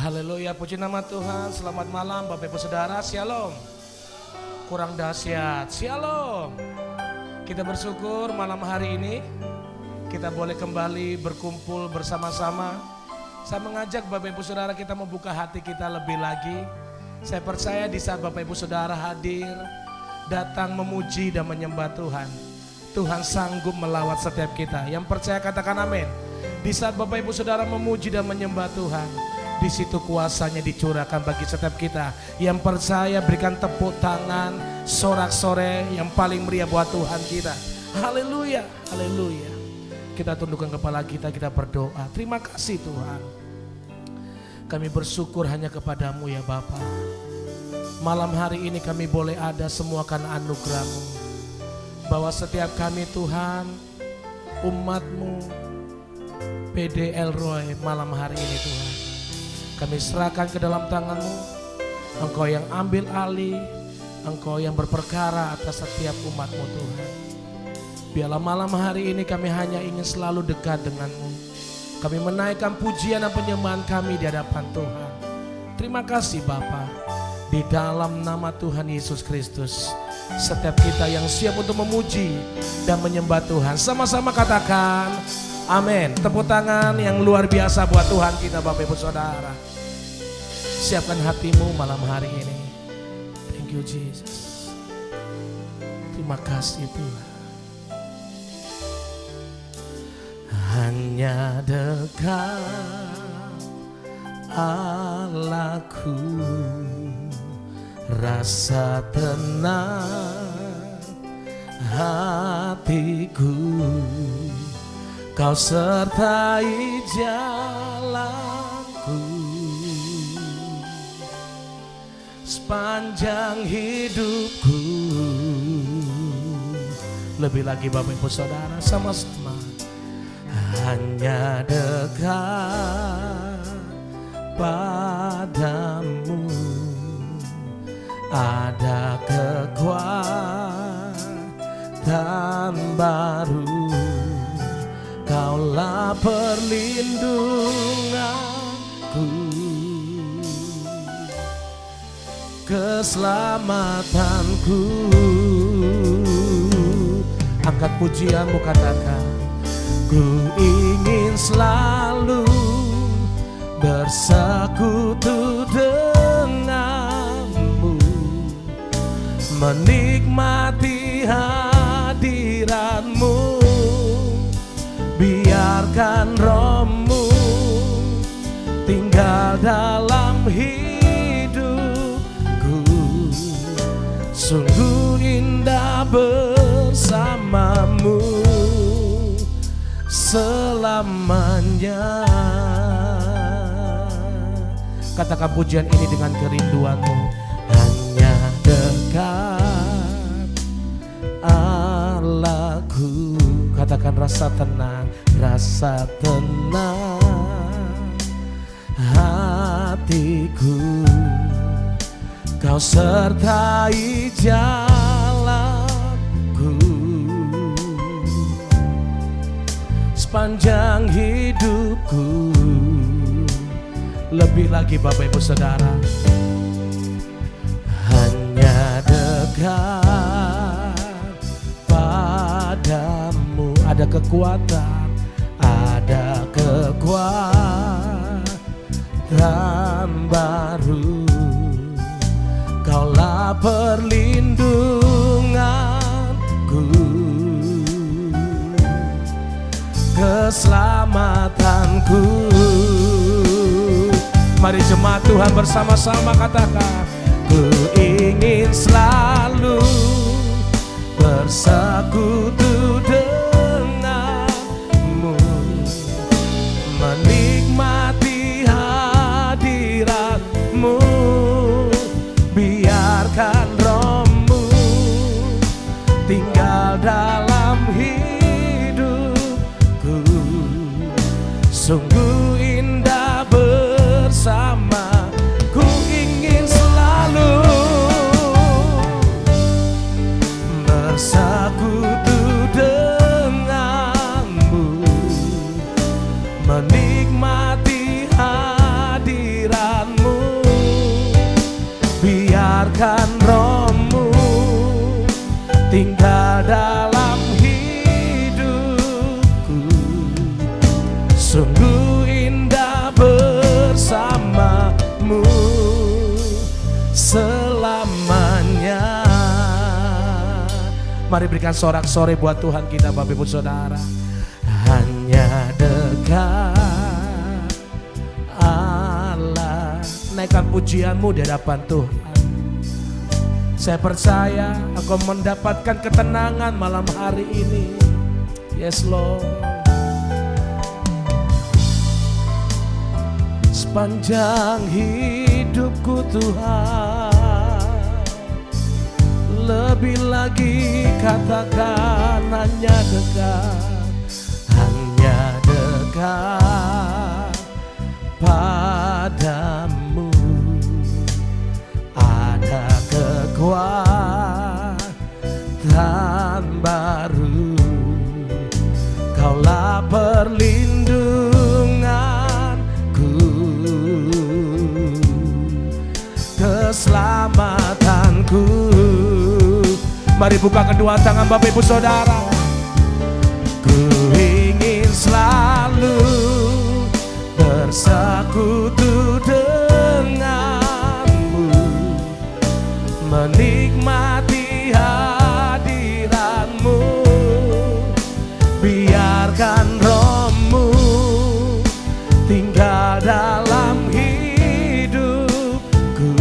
Haleluya, puji nama Tuhan. Selamat malam Bapak Ibu Saudara, Shalom. Kurang dahsyat, Shalom. Kita bersyukur malam hari ini kita boleh kembali berkumpul bersama-sama. Saya mengajak Bapak Ibu Saudara kita membuka hati kita lebih lagi. Saya percaya di saat Bapak Ibu Saudara hadir, datang memuji dan menyembah Tuhan, Tuhan sanggup melawat setiap kita. Yang percaya katakan amin. Di saat Bapak Ibu Saudara memuji dan menyembah Tuhan, di situ kuasanya dicurahkan bagi setiap kita. Yang percaya berikan tepuk tangan, sorak-sore yang paling meriah buat Tuhan kita. Haleluya, haleluya. Kita tundukkan kepala kita, kita berdoa. Terima kasih Tuhan. Kami bersyukur hanya kepadamu ya Bapa. Malam hari ini kami boleh ada semua karena anugerah-Mu. Bahwa setiap kami Tuhan, umat-Mu, PD Elroy malam hari ini Tuhan, kami serahkan ke dalam tangan-Mu. Engkau yang ambil alih, Engkau yang berperkara atas setiap umat-Mu Tuhan. Biarlah malam hari ini kami hanya ingin selalu dekat dengan-Mu. Kami menaikkan pujian dan penyembahan kami di hadapan Tuhan. Terima kasih Bapa. Di dalam nama Tuhan Yesus Kristus, setiap kita yang siap untuk memuji dan menyembah Tuhan, sama-sama katakan amin. Tepuk tangan yang luar biasa buat Tuhan kita Bapak Ibu Saudara. Siapkan hatimu malam hari ini. Thank you Jesus. Terima kasih Tuhan. Hanya dekat Allahku, rasa tenang hatiku. Kau sertai jalanku sepanjang hidupku. Lebih lagi Bapak Ibu Saudara, sama-sama. Hanya dekat padamu ada kekuatan baru. Kaulah perlindunganku, keselamatanku. Angkat pujianmu, katakan ku ingin selalu bersekutu denganmu, menikmati hadiratmu. Biarkan rohmu tinggal dalam hidupku. Sungguh indah bersamamu selamanya. Katakan pujian ini dengan kerinduanmu. Hanya dekat Allahku. Katakan rasa tenang hatiku. Kau sertai jalanku sepanjang hidupku. Lebih lagi Bapak Ibu Saudara, hanya dekat padamu ada kekuatan, ada kekuatan baru. Kaulah perlindunganku, keselamatanku. Mari jemaat Tuhan bersama-sama katakan, ku ingin selalu bersekutu denganmu, menikmati hadiratmu. Biarkan rohmu tinggal dalam hidupku. Sungguh indah bersama. Ku ingin selalu bersama biarkan Roh-Mu tinggal dalam hidupku. Sungguh indah bersamamu selamanya. Mari berikan sorak-sorai buat Tuhan kita, Bapak Ibu Saudara. Hanya dekat Allah. Naikkan pujianmu di hadapan Tuhan. Saya percaya engkau mendapatkan ketenangan malam hari ini. Yes Lord. Sepanjang hidupku Tuhan, lebih lagi katakan hanya dekat, hanya dekat padamu. Ada kekuatan baru, Kaulah perlindunganku, keselamatanku. Mari buka kedua tangan Bapak Ibu Saudara. Ku ingin selalu bersekutu denganmu, menikmati hadiratmu. Biarkan Roh-Mu tinggal dalam hidupku.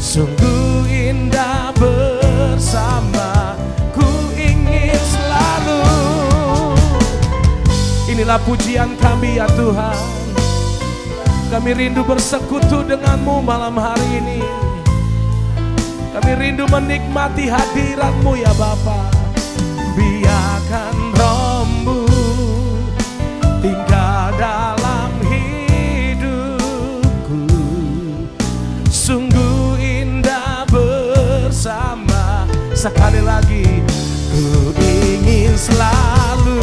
Sungguh indah bersama, ku ingin selalu. Inilah pujian kami ya Tuhan. Kami rindu bersekutu denganmu malam hari ini. Kami rindu menikmati hadirat-Mu ya Bapa. Biarkan Roh-Mu tinggal dalam hidupku. Sungguh indah bersama. Sekali lagi, ku ingin selalu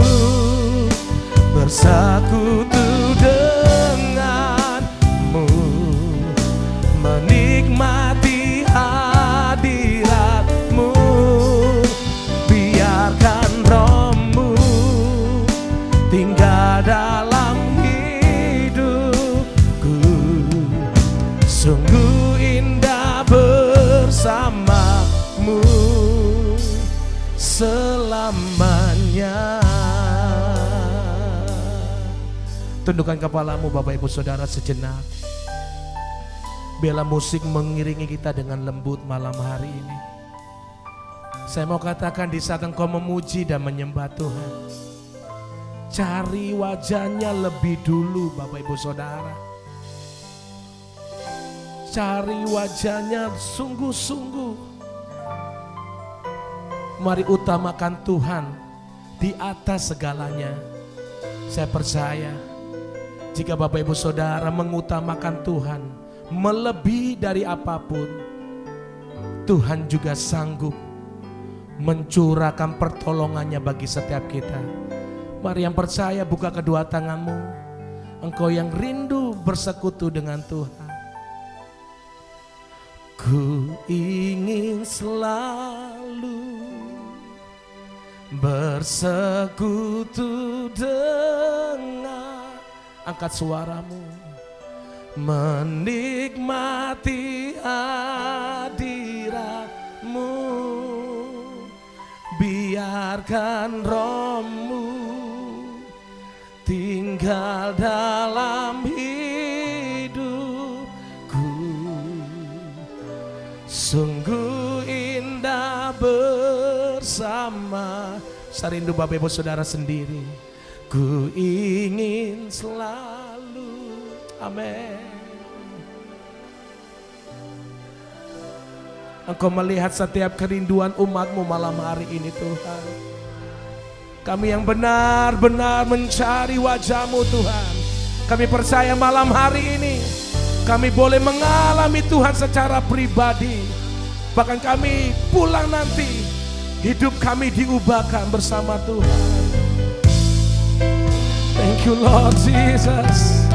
bersekutu denganmu, menikmati hadiratmu. Biarkan Roh-Mu tinggal dalam hidupku. Sungguh indah bersamamu selamanya. Tundukkan kepalamu Bapak Ibu Saudara sejenak. Biarlah musik mengiringi kita dengan lembut malam hari ini. Saya mau katakan, di saat engkau memuji dan menyembah Tuhan, cari wajahnya lebih dulu Bapak Ibu Saudara. Cari wajahnya sungguh-sungguh. Mari utamakan Tuhan di atas segalanya. Saya percaya jika Bapak Ibu Saudara mengutamakan Tuhan melebihi dari apapun, Tuhan juga sanggup mencurahkan pertolongannya bagi setiap kita. Mari yang percaya buka kedua tanganmu. Engkau yang rindu bersekutu dengan Tuhan. Ku ingin selalu bersekutu dengan, angkat suaramu, menikmati hadirat-Mu. Biarkan Roh-Mu tinggal dalam hidupku. Sungguh indah bersama. Saya rindu Bapak Ibu Saudara sendiri. Ku ingin selalu. Amin. Engkau melihat setiap kerinduan umat-Mu malam hari ini Tuhan. Kami yang benar-benar mencari wajah-Mu Tuhan. Kami percaya malam hari ini kami boleh mengalami Tuhan secara pribadi. Bahkan kami pulang nanti, hidup kami diubahkan bersama Tuhan. Thank you Lord Jesus.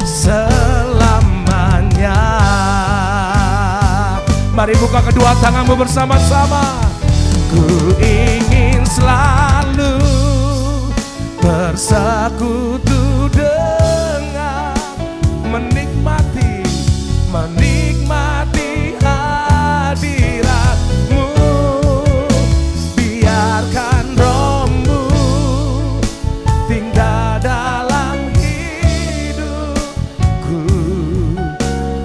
Selamanya Mari buka kedua tanganmu bersama-sama. Ku ingin selalu bersekutu dengan menikmati hadirat-Mu. Biarkan Roh-Mu tinggal dalam hidupku.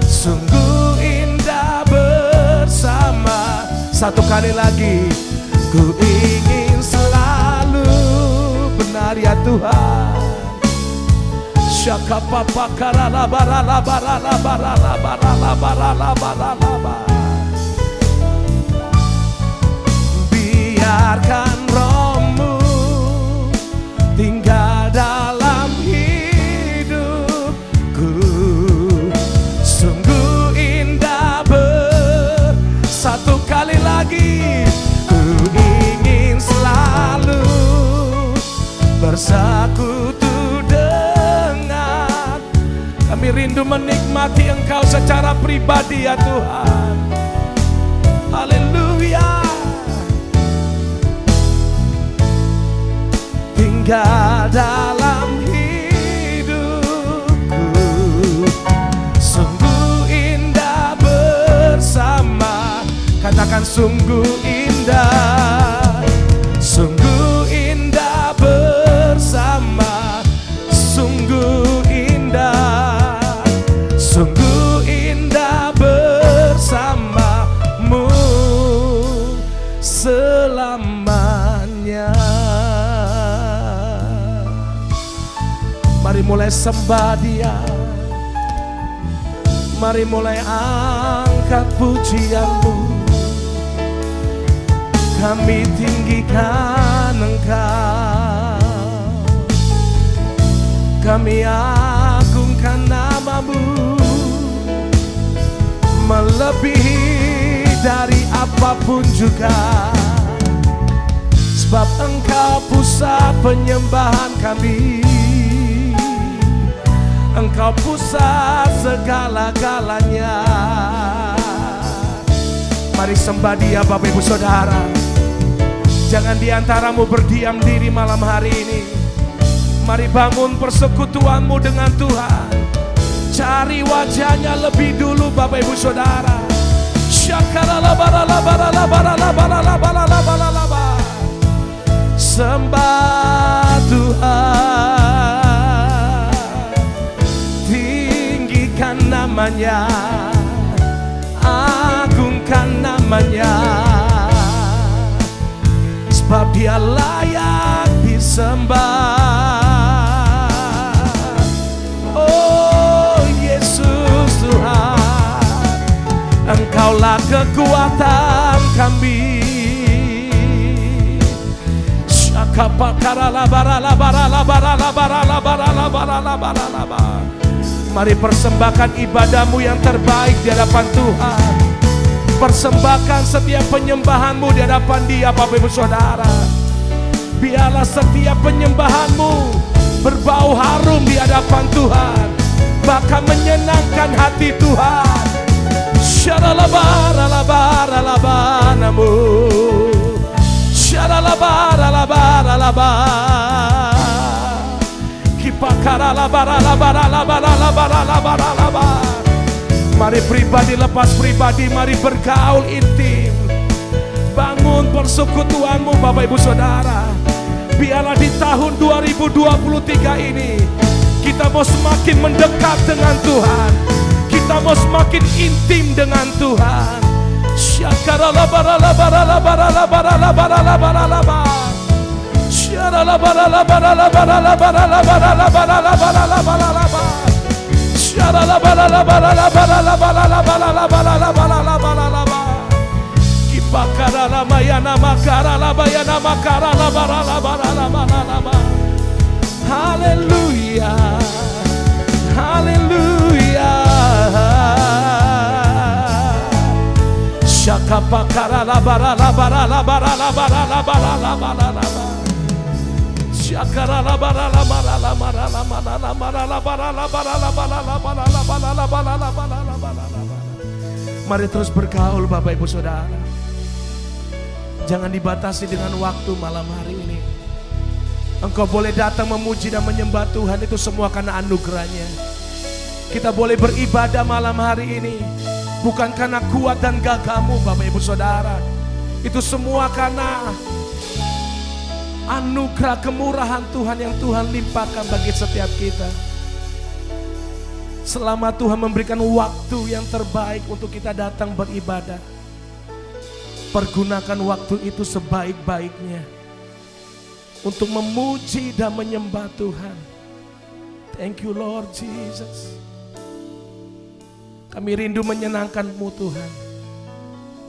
Sungguh indah bersama. Satu kali lagi. Ku ingin selalu benar ya Tuhan. Syakapapa karala barala barala barala barala barala barala. Biarkan Roh-Mu tinggal dalam hidupku. Sungguh indah satu kali lagi. Selalu bersekutu dengan. Kami rindu menikmati Engkau secara pribadi ya Tuhan. Haleluya. Tinggal dalam hidupku. Sungguh indah bersama. Katakan sungguh indah. Sungguh indah bersama. Sungguh indah. Sungguh indah bersama-Mu selamanya. Mari mulai sembah Dia. Mari mulai angkat pujian-Mu. Kami tinggikan Engkau, kami agungkan nama-Mu, melebihi dari apapun juga. Sebab Engkau pusat penyembahan kami, Engkau pusat segala-galanya. Mari sembah Dia Bapak Ibu Saudara. Jangan diantaramu berdiam diri malam hari ini. Mari bangun persekutuanmu dengan Tuhan. Cari wajahnya lebih dulu Bapak Ibu Saudara. Sembah Tuhan, tinggikan namanya, agungkan namanya. Sebab Dia layak disembah. Oh Yesus Tuhan, Engkaulah kekuatan kami. Mari persembahkan ibadahmu yang terbaik di hadapan Tuhan. Persembahkan setiap penyembahanmu di hadapan Dia Bapak Ibu Saudara. Biarlah setiap penyembahanmu berbau harum di hadapan Tuhan, bahkan menyenangkan hati Tuhan. Syaralabaralabaralabanamu, syaralabaralabaralabar, kipakaralabaralabaralabaralabar. Mari pribadi lepas pribadi, mari bergaul intim. Bangun persekutuanmu Bapak Ibu Saudara. Biarlah di tahun 2023 ini kita mau semakin mendekat dengan Tuhan. Kita mau semakin intim dengan Tuhan. Haleluya, haleluya. Mari terus bergaul Bapak Ibu Saudara. Jangan dibatasi dengan waktu malam hari ini. Engkau boleh datang memuji dan menyembah Tuhan, itu semua karena anugerahnya. Kita boleh beribadah malam hari ini bukan karena kuat dan gagahmu Bapak Ibu Saudara. Itu semua karena anugerah kemurahan Tuhan yang Tuhan limpahkan bagi setiap kita. Selama Tuhan memberikan waktu yang terbaik untuk kita datang beribadah, pergunakan waktu itu sebaik-baiknya untuk memuji dan menyembah Tuhan. Thank you Lord Jesus. Kami rindu menyenangkan-Mu Tuhan.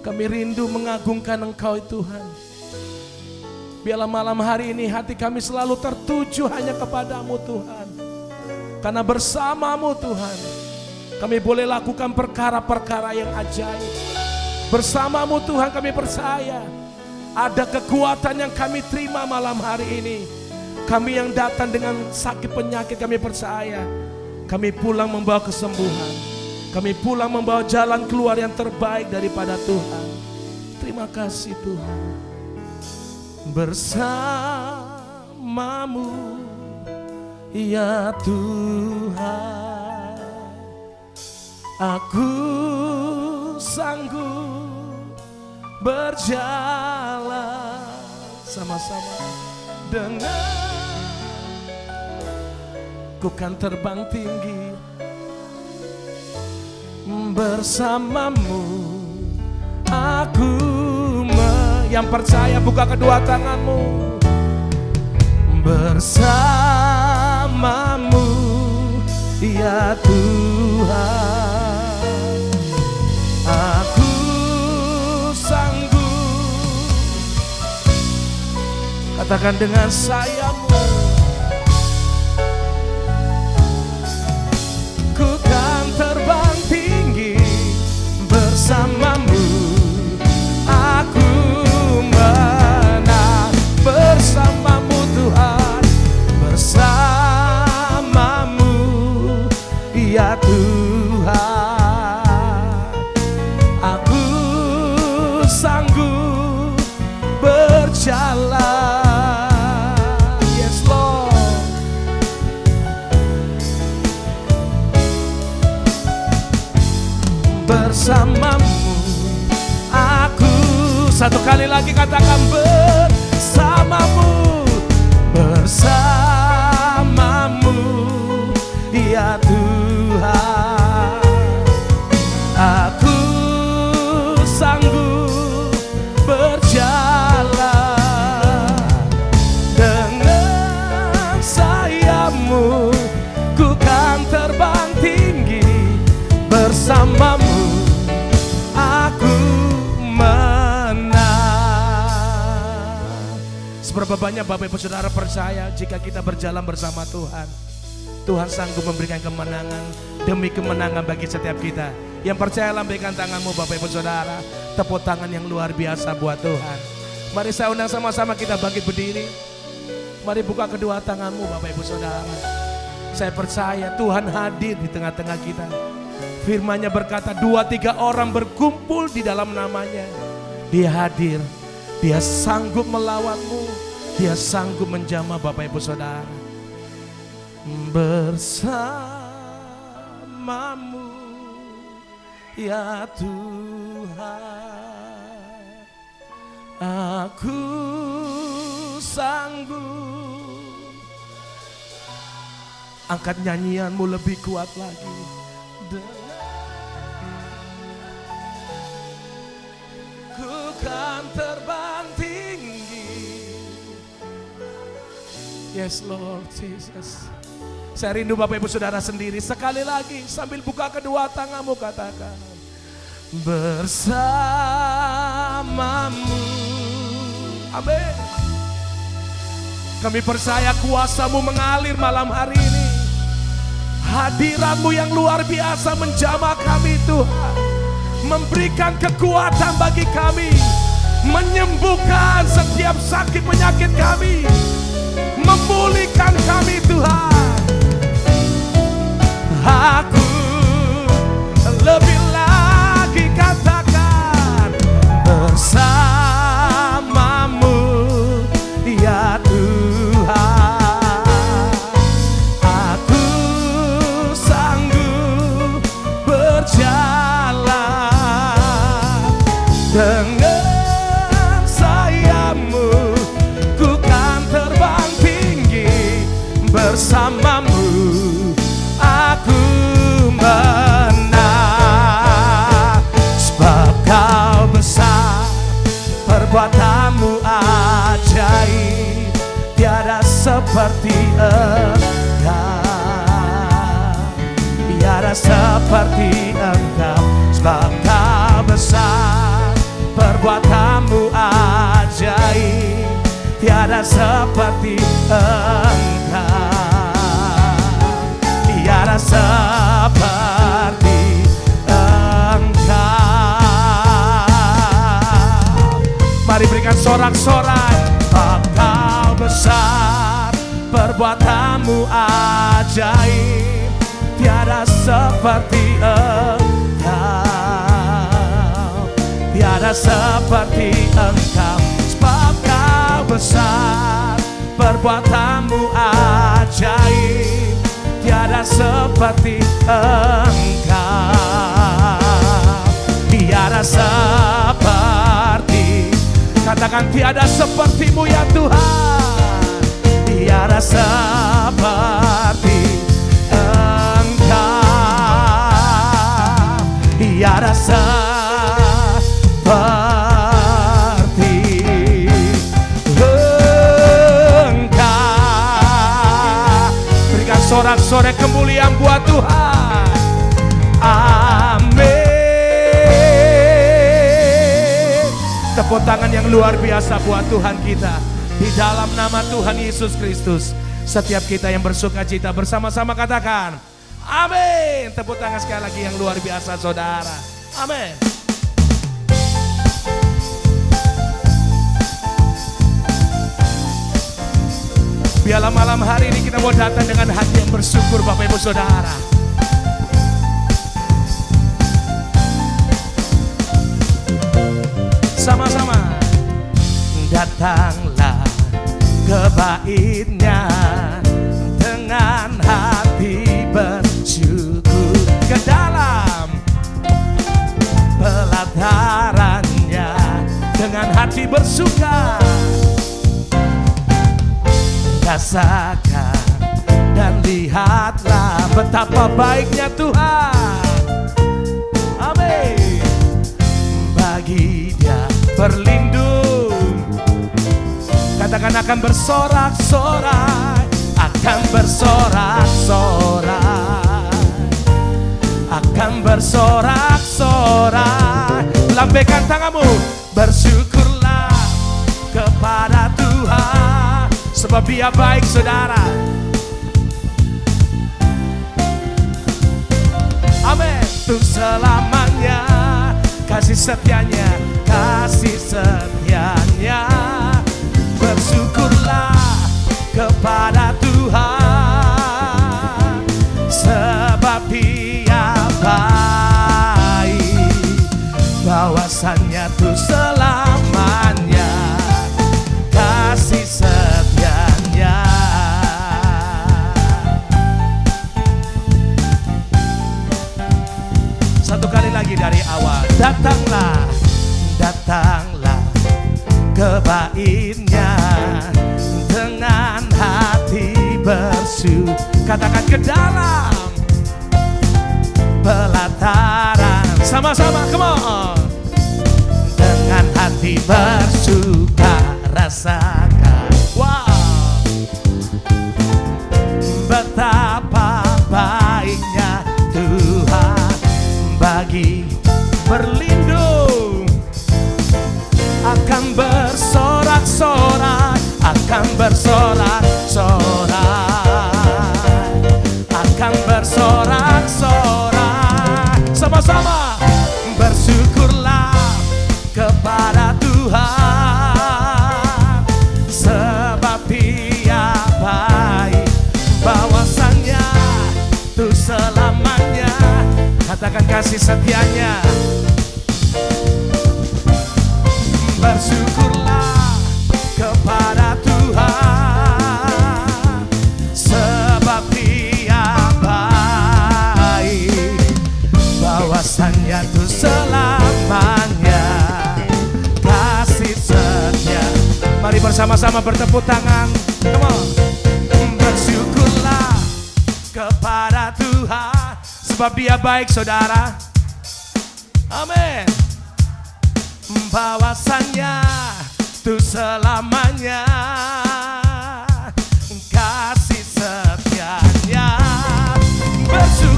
Kami rindu mengagungkan Engkau Tuhan. Biarlah malam hari ini hati kami selalu tertuju hanya kepada-Mu Tuhan. Karena bersama-Mu Tuhan, kami boleh lakukan perkara-perkara yang ajaib. Bersama-Mu Tuhan kami percaya ada kekuatan yang kami terima malam hari ini. Kami yang datang dengan sakit penyakit kami percaya kami pulang membawa kesembuhan. Kami pulang membawa jalan keluar yang terbaik daripada Tuhan. Terima kasih Tuhan. Bersama-Mu ya Tuhan, aku sanggup berjalan sama-sama dengan, ku kan terbang tinggi bersama-Mu. Aku yang percaya buka kedua tanganmu. Bersama-Mu ya Tuhan, aku sanggup. Katakan dengan sayamu, ku kan terbang tinggi bersama-Mu. Aku menang bersama-Mu Tuhan, bersama-Mu ya Tuhan, aku sanggup berjalan. Yes Lord. Bersama-Mu aku, satu kali lagi katakan bersama-Mu. Bersama-Mu ya Tuhan, aku sanggup berjalan dengan sayap-Mu. Ku kan terbang tinggi bersama-Mu, aku menang. Seberapa banyak Bapak Ibu Saudara percaya jika kita berjalan bersama Tuhan, Tuhan sanggup memberikan kemenangan demi kemenangan bagi setiap kita. Yang percaya lambaikan tanganmu Bapak Ibu Saudara. Tepuk tangan yang luar biasa buat Tuhan. Mari saya undang sama-sama kita bangkit berdiri. Mari buka kedua tanganmu Bapak Ibu Saudara. Saya percaya Tuhan hadir di tengah-tengah kita. Firman-Nya berkata 2-3 orang berkumpul di dalam nama-Nya, Dia hadir. Dia sanggup melawatmu. Dia sanggup menjamah Bapak Ibu Saudara. Bersama-Mu ya Tuhan, aku sanggup. Angkat nyanyianmu lebih kuat lagi. Ku kan terbang tinggi. Yes Lord Jesus. Saya rindu Bapak Ibu Saudara sendiri. Sekali lagi sambil buka kedua tanganmu katakan bersama-Mu. Amin. Kami percaya kuasa-Mu mengalir malam hari ini. Hadirat-Mu yang luar biasa menjamah kami Tuhan. Memberikan kekuatan bagi kami. Menyembuhkan setiap sakit penyakit kami. Memulihkan kami Tuhan. Aku lebih lagi kan Engkau, tiada seperti Engkau, sebab Kau besar, perbuatanmu ajaib, tiada seperti Engkau, tiada seperti Engkau. Mari berikan sorak-sorai. Sebab Kau besar, perbuatanmu ajaib, tiada seperti Engkau, tiada seperti Engkau. Sebab Kau besar, perbuatanmu ajaib, tiada seperti Engkau, tiada seperti. Katakan tiada sepertimu ya Tuhan, tiada seperti Engkau, tiada seperti Engkau. Berikan sorak-sorai kemuliaan buat Tuhan. Amin. Tepuk tangan yang luar biasa buat Tuhan kita. Di dalam nama Tuhan Yesus Kristus, setiap kita yang bersuka cita bersama-sama katakan amin. Tepuk tangan sekali lagi yang luar biasa saudara. Amin. Biarlah malam hari ini kita mau datang dengan hati yang bersyukur Bapak Ibu Saudara. Sama-sama. Datanglah ke bait-Nya dengan hati bersyukur, ke dalam pelataran-Nya dengan hati bersuka. Rasakan dan lihatlah betapa baiknya Tuhan. Amin. Bagi Dia berlindung, katakan akan bersorak-sorai, akan bersorak-sorai, akan bersorak-sorai. Lambaikan tanganmu, bersyukurlah kepada Tuhan, sebab Dia baik saudara. Amin. Untuk selamanya kasih setianya, kasih setianya. Bersyukurlah kepada Tuhan, sebab Dia baik, bahwasannya tuh selamanya kasih setianya. Satu kali lagi dari awal. Datanglah, datanglah ke bait-Nya dengan hati bersyukur. Katakan ke dalam pelataran. Sama-sama, come on. Dengan hati bersuka rasakan. Wow. Betapa baiknya Tuhan, bagi berlindung, akan bersorak-sorai, akan bersorak-sorai, akan bersorak-sorai. Sama-sama. Bersyukurlah kepada Tuhan, sebab Dia baik, bahwasannya tuh selamanya. Katakan kasih setianya. Bersyukurlah kepada Tuhan, sebab Dia baik, bahwasannya tuh selamanya kasih setia. Mari bersama-sama bertepuk tangan. Come on. Bersyukurlah kepada Tuhan, sebab Dia baik saudara. Amin. Bahwasannya tuh selamanya kasih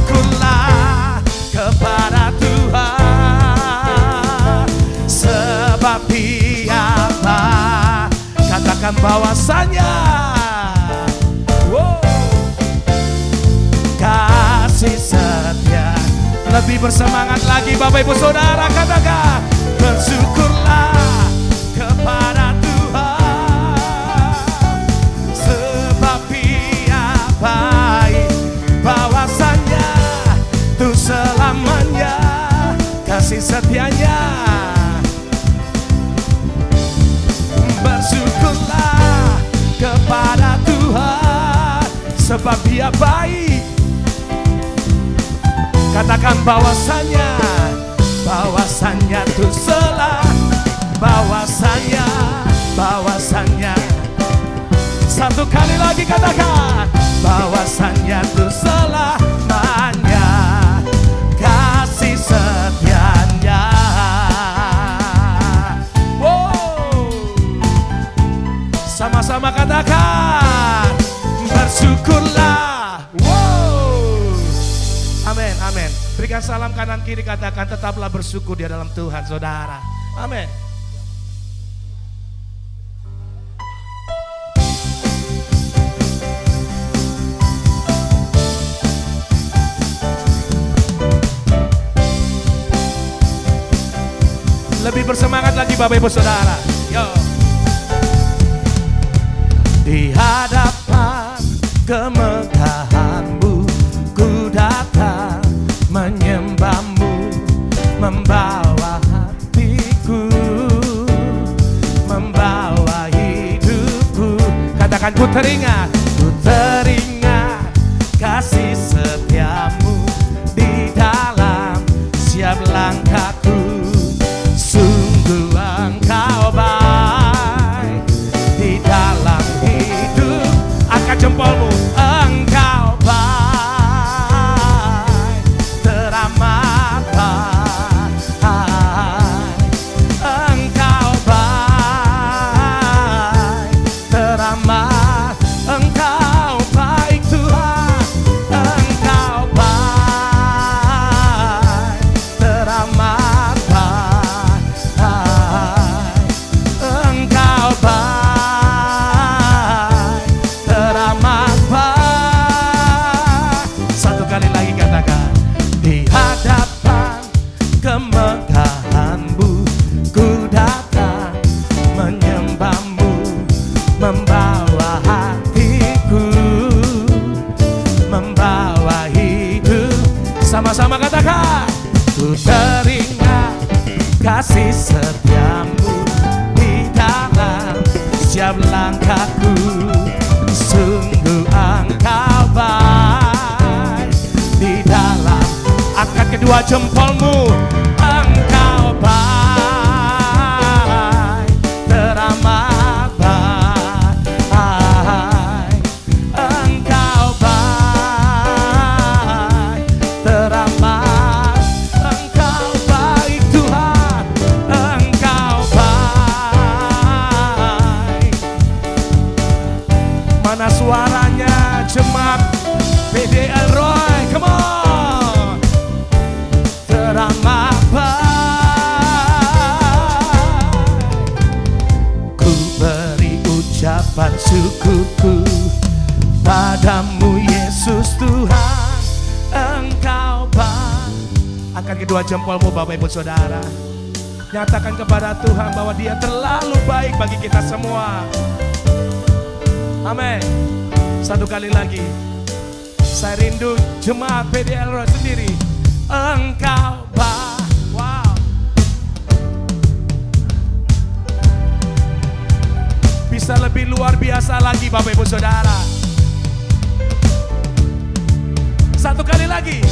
bersyukurlah kepada Tuhan, sebab Dia baik. Katakan bahwasanya kasih setia. Lebih bersemangat lagi Bapak Ibu Saudara, katakan bersyukurlah kepada Tuhan, sebab Dia baik. Bahwasanya tuh selamanya kasih setianya. Bersyukurlah kepada Tuhan, sebab Dia baik. Katakan bahwasanya tuh bahwasanya. Satu kali lagi katakan bahwasanya tuh selamanya kasih setianya. Sama-sama katakan bersyukurlah. Amin, amin. Berikan salam kanan kiri, katakan tetaplah bersyukur di dalam Tuhan, saudara. Amin. Lebih bersemangat lagi Bapak Ibu Saudara. Yo. Di hadapan kemegahan-Mu ku datang menyembah-Mu, membawa hatiku, membawa hidupku. Katakan ku teringat kasih setia-Mu di dalam setiap langkahku. Sungguh Engkau baik di dalam hidup. Angkat jempolmu. Engkau baik, teramat baik. Engkau baik, teramat. Engkau baik Tuhan. Engkau baik, teramat baik. Engkau baik, teramat baik. Satu kali lagi katakan, di hadapan kemegahan-Mu ku datang menyembah-Mu, membawa hatiku, membawa hidup. Sama-sama katakan, ku teringat kasih setia-Mu di dalam setiap langkahku. Sungguh Engkau baik di dalam. Angkat kedua jempolmu. Engkau baik, teramat baik. Engkau baik, teramat. Engkau baik Tuhan. Engkau baik. Mana suaranya jemaat PDL Roy? Come on. Teramat baik. Ku beri ucapan syukurku padamu Yesus Tuhan. Engkau baik. Angkat kedua jempolmu Bapak Ibu Saudara. Nyatakan kepada Tuhan bahwa Dia terlalu baik bagi kita semua. Amin. Satu kali lagi. Saya rindu jemaat PDL Roy sendiri. Engkau baik. Wow. Bisa lebih luar biasa lagi Bapak Ibu Saudara. Satu kali lagi.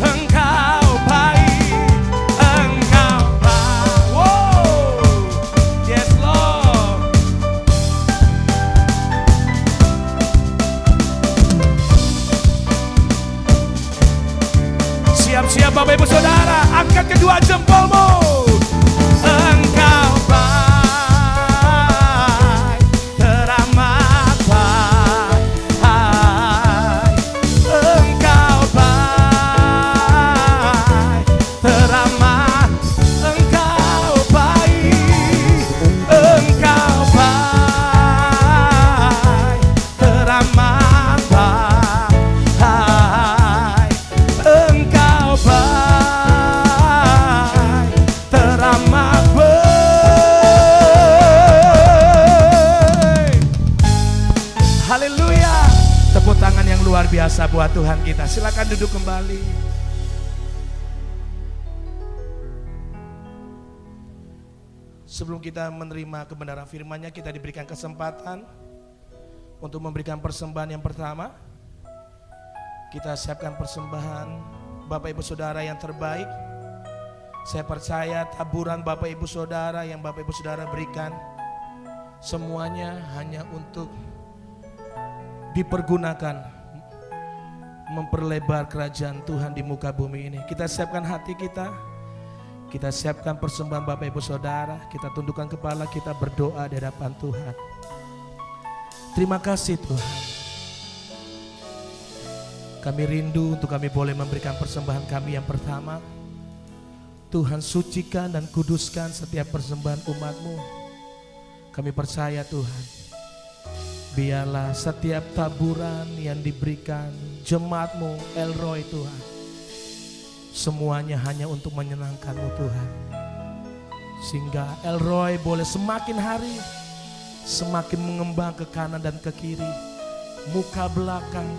Engkau baik. Engkau baik. Wow. Yes Lord. Siap-siap Bapak Ibu Saudara, angkat kedua jempolmu. Engkau baik, teramat baik. Engkau baik, Tuhan kita. Silakan duduk kembali. Sebelum kita menerima kebenaran firman-Nya, kita diberikan kesempatan untuk memberikan persembahan yang pertama. Kita siapkan persembahan Bapak Ibu Saudara yang terbaik. Saya percaya taburan Bapak Ibu Saudara yang Bapak Ibu Saudara berikan semuanya hanya untuk dipergunakan memperlebar kerajaan Tuhan di muka bumi ini. Kita siapkan hati kita, kita siapkan persembahan Bapak Ibu Saudara, kita tundukkan kepala, kita berdoa di hadapan Tuhan. Terima kasih Tuhan. Kami rindu untuk kami boleh memberikan persembahan kami yang pertama. Tuhan, sucikan dan kuduskan setiap persembahan umat-Mu. Kami percaya Tuhan, biarlah setiap taburan yang diberikan jemaat-Mu El Roy Tuhan, semuanya hanya untuk menyenangkan-Mu Tuhan. Sehingga El Roy boleh semakin hari semakin mengembang ke kanan dan ke kiri, muka belakang.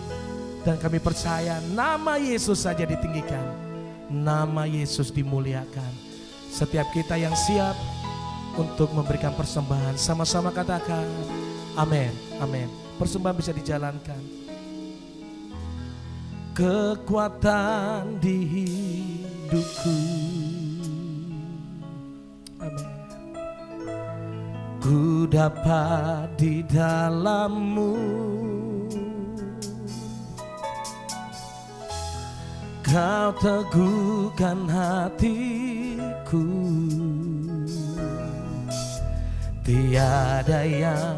Dan kami percaya nama Yesus saja ditinggikan, nama Yesus dimuliakan. Setiap kita yang siap untuk memberikan persembahan, sama-sama katakan amin, amin. Persembahan bisa dijalankan. Kekuatan di hidupku, amin. Ku dapat di dalam-Mu, Kau teguhkan hatiku. Tiada yang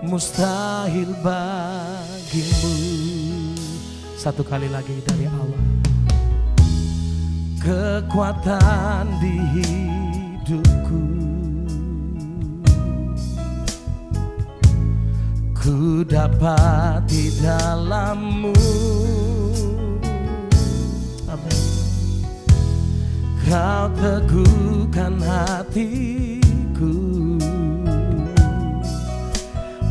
mustahil bagimu. Satu kali lagi dari awal. Kekuatan di hidupku, ku dapat di dalam-Mu. Amin. Kau teguhkan hatiku.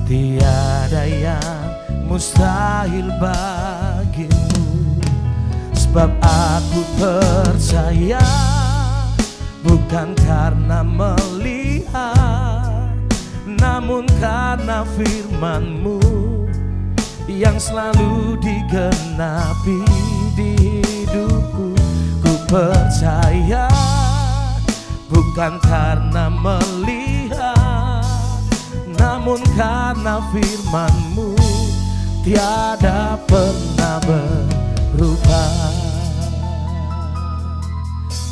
Tiada yang mustahil bagimu. Sebab aku percaya, bukan karena melihat, namun karena firman-Mu yang selalu digenapi di hidupku. Ku percaya, bukan karena melihat, namun karena firman-Mu tiada pernah berubah.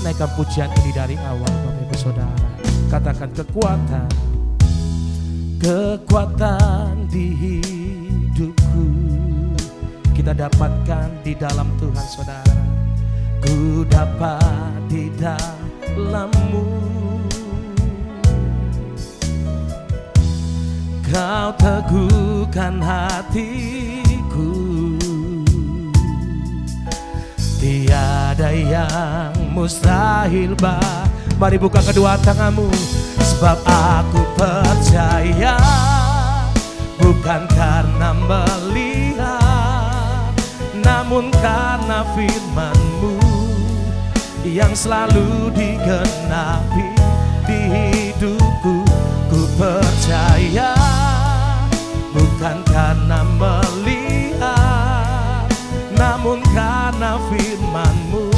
Naikkan pujian ini dari awal Bapak Ibu Saudara. Katakan kekuatan, kekuatan di hidupku kita dapatkan di dalam Tuhan Saudara. Ku dapat di dalam-Mu. Kau teguhkan hatiku. Tiada yang mustahil Mari buka kedua tanganmu. Sebab aku percaya, bukan karena melihat, namun karena firman-Mu yang selalu digenapi di hidupku. Ku percaya, bukan karena melihat, namun karena firman-Mu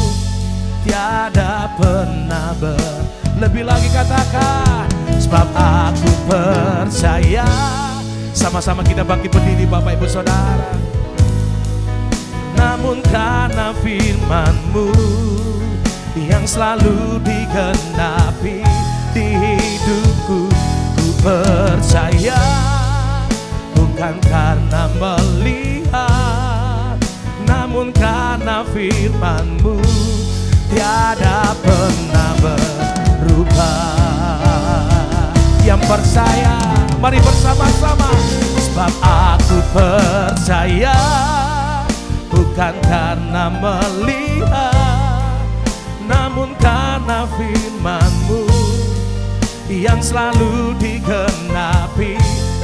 tiada pernah Lebih lagi katakan, sebab aku percaya. Sama-sama kita bangkit berdiri Bapak Ibu Saudara. Namun karena firman-Mu yang selalu digenapi di hidupku. Ku percaya, bukan karena melihat, namun karena firman-Mu tiada pernah berubah. Yang percaya, mari bersama-sama. Sebab aku percaya, bukan karena melihat, namun karena firman-Mu yang selalu digenapi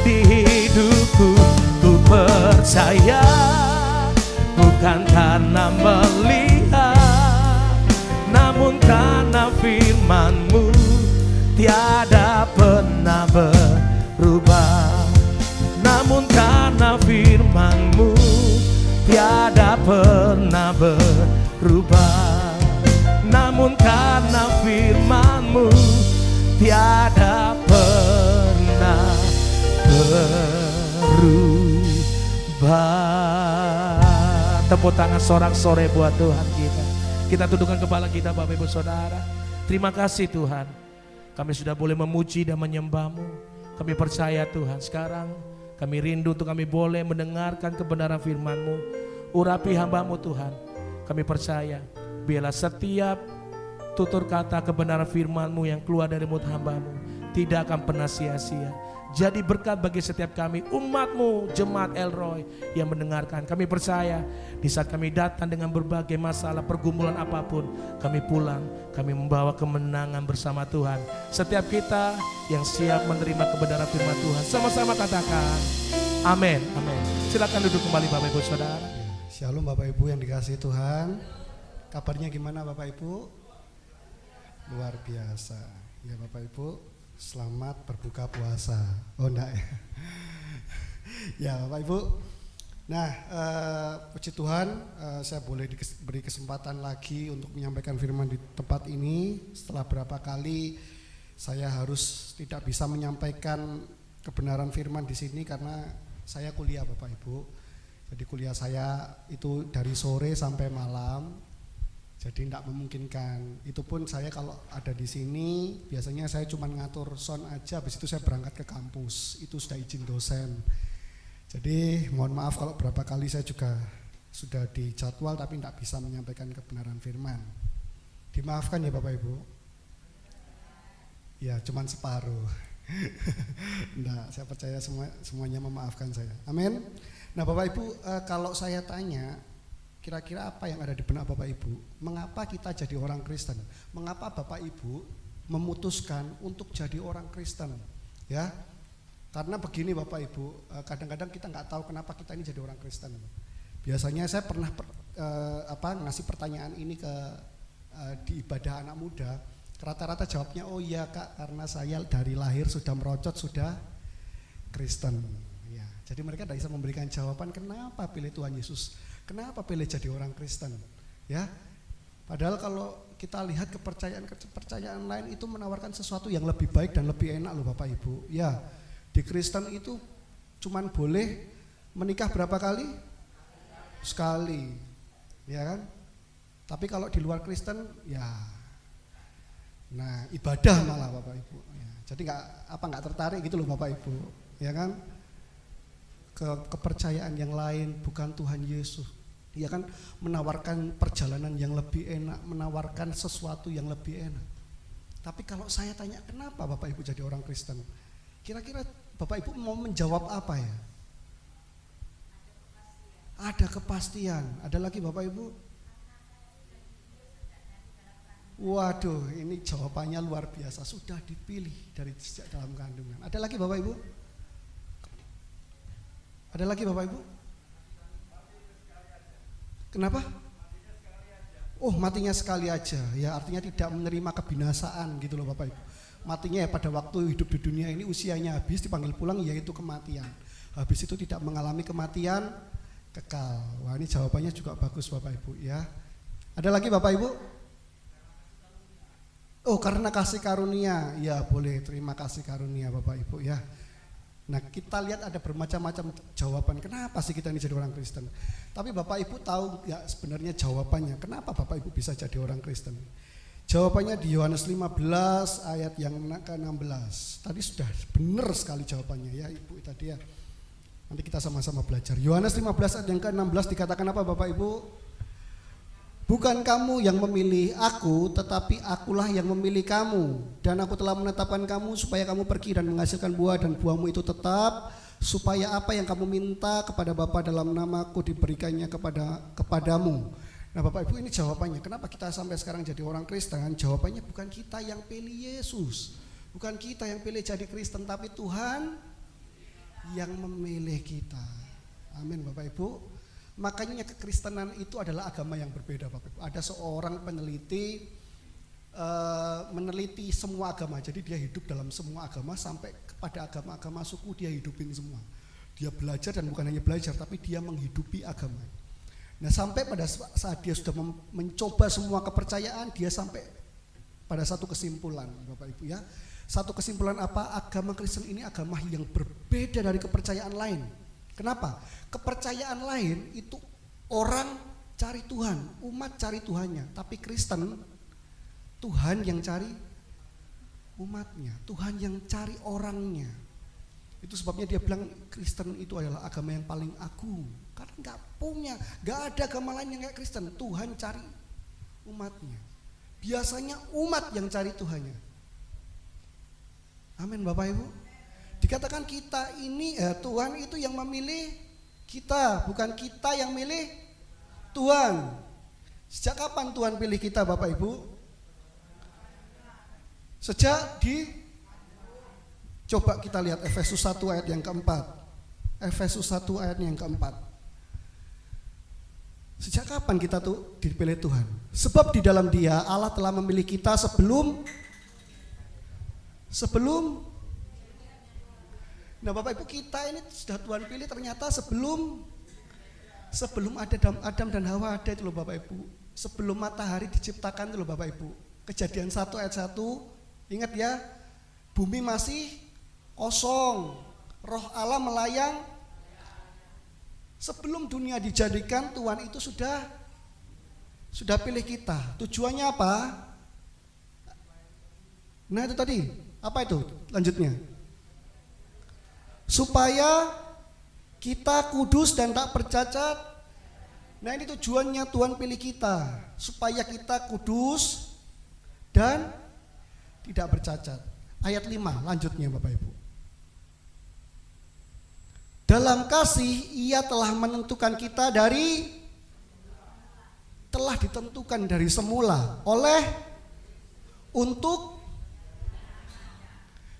di hidupku. Ku percaya, bukan bukan karena melihat, namun karena firman-Mu tiada pernah berubah. Namun karena firman-Mu tiada pernah berubah. Namun karena firman-Mu tiada pernah berubah. Tepuk tangan sorak-sorai buat Tuhan kita. Kita tundukkan kepala kita Bapak Ibu Saudara. Terima kasih Tuhan, kami sudah boleh memuji dan menyembah-Mu. Kami percaya Tuhan, sekarang kami rindu untuk kami boleh mendengarkan kebenaran firman-Mu. Urapi hamba-Mu Tuhan. Kami percaya, biarlah setiap tutur kata kebenaran firman-Mu yang keluar dari mulut hamba-Mu tidak akan pernah sia-sia. Jadi berkat bagi setiap kami, umat-Mu, jemaat El-Roy yang mendengarkan. Kami percaya di saat kami datang dengan berbagai masalah, pergumulan apapun, kami pulang, kami membawa kemenangan bersama Tuhan. Setiap kita yang siap menerima kebenaran firman Tuhan, sama-sama katakan amin, amin. Silakan duduk kembali Bapak Ibu Saudara. Shalom Bapak Ibu yang dikasihi Tuhan. Kabarnya gimana Bapak Ibu? Luar biasa. Ya Bapak Ibu, selamat berbuka puasa. Oh enggak ya. Ya Bapak Ibu. Nah, puji Tuhan, saya boleh diberi kesempatan lagi untuk menyampaikan firman di tempat ini. Setelah berapa kali saya harus tidak bisa menyampaikan kebenaran firman di sini karena saya kuliah Bapak Ibu. Jadi kuliah saya itu dari sore sampai malam. Jadi tidak memungkinkan. Itu pun saya kalau ada di sini biasanya saya cuma ngatur sound aja, habis itu saya berangkat ke kampus. Itu sudah izin dosen. Jadi mohon maaf kalau berapa kali saya juga sudah dijadwal tapi tidak bisa menyampaikan kebenaran firman. Dimaafkan ya Bapak Ibu. Ya cuman separuh. Enggak, saya percaya semuanya memaafkan saya. Amin. Nah Bapak Ibu, kalau saya tanya, kira-kira apa yang ada di benak Bapak Ibu? Mengapa kita jadi orang Kristen? Mengapa Bapak Ibu memutuskan untuk jadi orang Kristen? Ya, karena begini Bapak Ibu, kadang-kadang kita nggak tahu kenapa kita ini jadi orang Kristen. Biasanya saya pernah ngasih pertanyaan ini di ibadah anak muda. Rata-rata jawabnya, oh iya Kak, karena saya dari lahir sudah merocot, sudah Kristen. Ya, jadi mereka tidak bisa memberikan jawaban kenapa pilih Tuhan Yesus. Kenapa pilih jadi orang Kristen? Ya, padahal kalau kita lihat kepercayaan lain itu menawarkan sesuatu yang lebih baik dan lebih enak loh Bapak Ibu. Ya, di Kristen itu cuman boleh menikah berapa kali? Sekali, ya kan? Tapi kalau di luar Kristen, ya, nah ibadah malah Bapak Ibu. Ya, jadi nggak tertarik gitu loh Bapak Ibu, ya kan? Kepercayaan yang lain bukan Tuhan Yesus, ya kan, menawarkan perjalanan yang lebih enak, menawarkan sesuatu yang lebih enak. Tapi kalau saya tanya kenapa Bapak Ibu jadi orang Kristen, kira-kira Bapak Ibu mau menjawab apa ya? Ada kepastian. Ada lagi Bapak Ibu? Waduh, ini jawabannya luar biasa, sudah dipilih dari sejak dalam kandungan. Ada lagi Bapak Ibu? Ada lagi Bapak Ibu? Kenapa? Oh, matinya sekali aja. Ya, artinya tidak menerima kebinasaan gitu loh Bapak Ibu. Matinya ya pada waktu hidup di dunia ini, usianya habis, dipanggil pulang yaitu kematian. Habis itu tidak mengalami kematian kekal. Wah, ini jawabannya juga bagus Bapak Ibu ya. Ada lagi Bapak Ibu? Oh, karena kasih karunia. Ya, boleh, terima kasih karunia Bapak Ibu ya. Nah, kita lihat ada bermacam-macam jawaban kenapa sih kita ini jadi orang Kristen. Tapi Bapak Ibu tahu nggak sebenarnya jawabannya kenapa Bapak Ibu bisa jadi orang Kristen? Jawabannya di Yohanes 15 ayat yang ke-16. Tadi sudah benar sekali jawabannya ya Ibu tadi ya. Nanti kita sama-sama belajar. Yohanes 15 ayat yang ke-16 dikatakan apa Bapak Ibu? Bukan kamu yang memilih aku, tetapi akulah yang memilih kamu. Dan aku telah menetapkan kamu supaya kamu pergi dan menghasilkan buah, dan buahmu itu tetap, supaya apa yang kamu minta kepada Bapa dalam namaku diberikannya kepadamu. Nah Bapak Ibu, ini jawabannya. Kenapa kita sampai sekarang jadi orang Kristen? Jawabannya bukan kita yang pilih Yesus, bukan kita yang pilih jadi Kristen, tapi Tuhan yang memilih kita. Amin Bapak Ibu. Makanya kekristenan itu adalah agama yang berbeda Bapak Ibu. Ada seorang peneliti meneliti semua agama. Jadi dia hidup dalam semua agama sampai kepada agama-agama suku dia hidupin semua. Dia belajar dan bukan hanya belajar tapi dia menghidupi agama. Nah, sampai pada saat dia sudah mencoba semua kepercayaan, dia sampai pada satu kesimpulan Bapak Ibu ya. Satu kesimpulan apa? Agama Kristen ini agama yang berbeda dari kepercayaan lain. Kenapa? Kepercayaan lain itu orang cari Tuhan, umat cari Tuhannya. Tapi Kristen, Tuhan yang cari umatnya, Tuhan yang cari orangnya. Itu sebabnya dia bilang Kristen itu adalah agama yang paling agung. Karena gak ada agama lain yang kayak Kristen. Tuhan cari umatnya. Biasanya umat yang cari Tuhannya. Amin Bapak Ibu. Dikatakan kita ini, Tuhan itu yang memilih kita, bukan kita yang milih Tuhan. Sejak kapan Tuhan pilih kita Bapak Ibu? Sejak coba kita lihat Efesus 1 ayat yang keempat. Efesus 1 ayat yang keempat. Sejak kapan kita tuh dipilih Tuhan? Sebab di dalam Dia Allah telah memilih kita sebelum Nah Bapak Ibu, kita ini sudah Tuhan pilih ternyata sebelum Adam dan Hawa ada itu loh Bapak Ibu. Sebelum matahari diciptakan itu loh Bapak Ibu. Kejadian 1 ayat 1, ingat ya, bumi masih kosong, roh Allah melayang. Sebelum dunia dijadikan, Tuhan itu sudah pilih kita. Tujuannya apa? Nah itu tadi, apa itu lanjutnya? Supaya kita kudus dan tak bercacat. Nah ini tujuannya Tuhan pilih kita, supaya kita kudus dan tidak bercacat. Ayat 5 lanjutnya Bapak Ibu. Dalam kasih Ia telah menentukan kita telah ditentukan dari semula untuk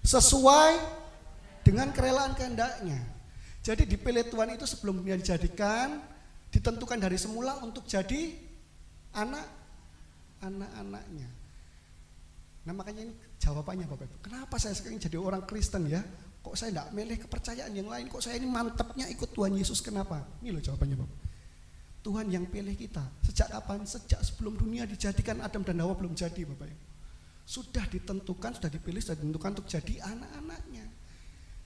sesuai dengan kerelaan kehendaknya. Jadi dipilih Tuhan itu sebelum dunia dijadikan, ditentukan dari semula untuk jadi anak-anaknya. Nah makanya ini jawabannya Bapak Ibu. Kenapa saya sekarang jadi orang Kristen ya? Kok saya tidak milih kepercayaan yang lain? Kok saya ini mantepnya ikut Tuhan Yesus? Kenapa? Ini loh jawabannya Bapak. Tuhan yang pilih kita. Sejak kapan? Sejak sebelum dunia dijadikan, Adam dan Hawa belum jadi Bapak Ibu. Sudah ditentukan, sudah dipilih, sudah ditentukan untuk jadi anak-anaknya.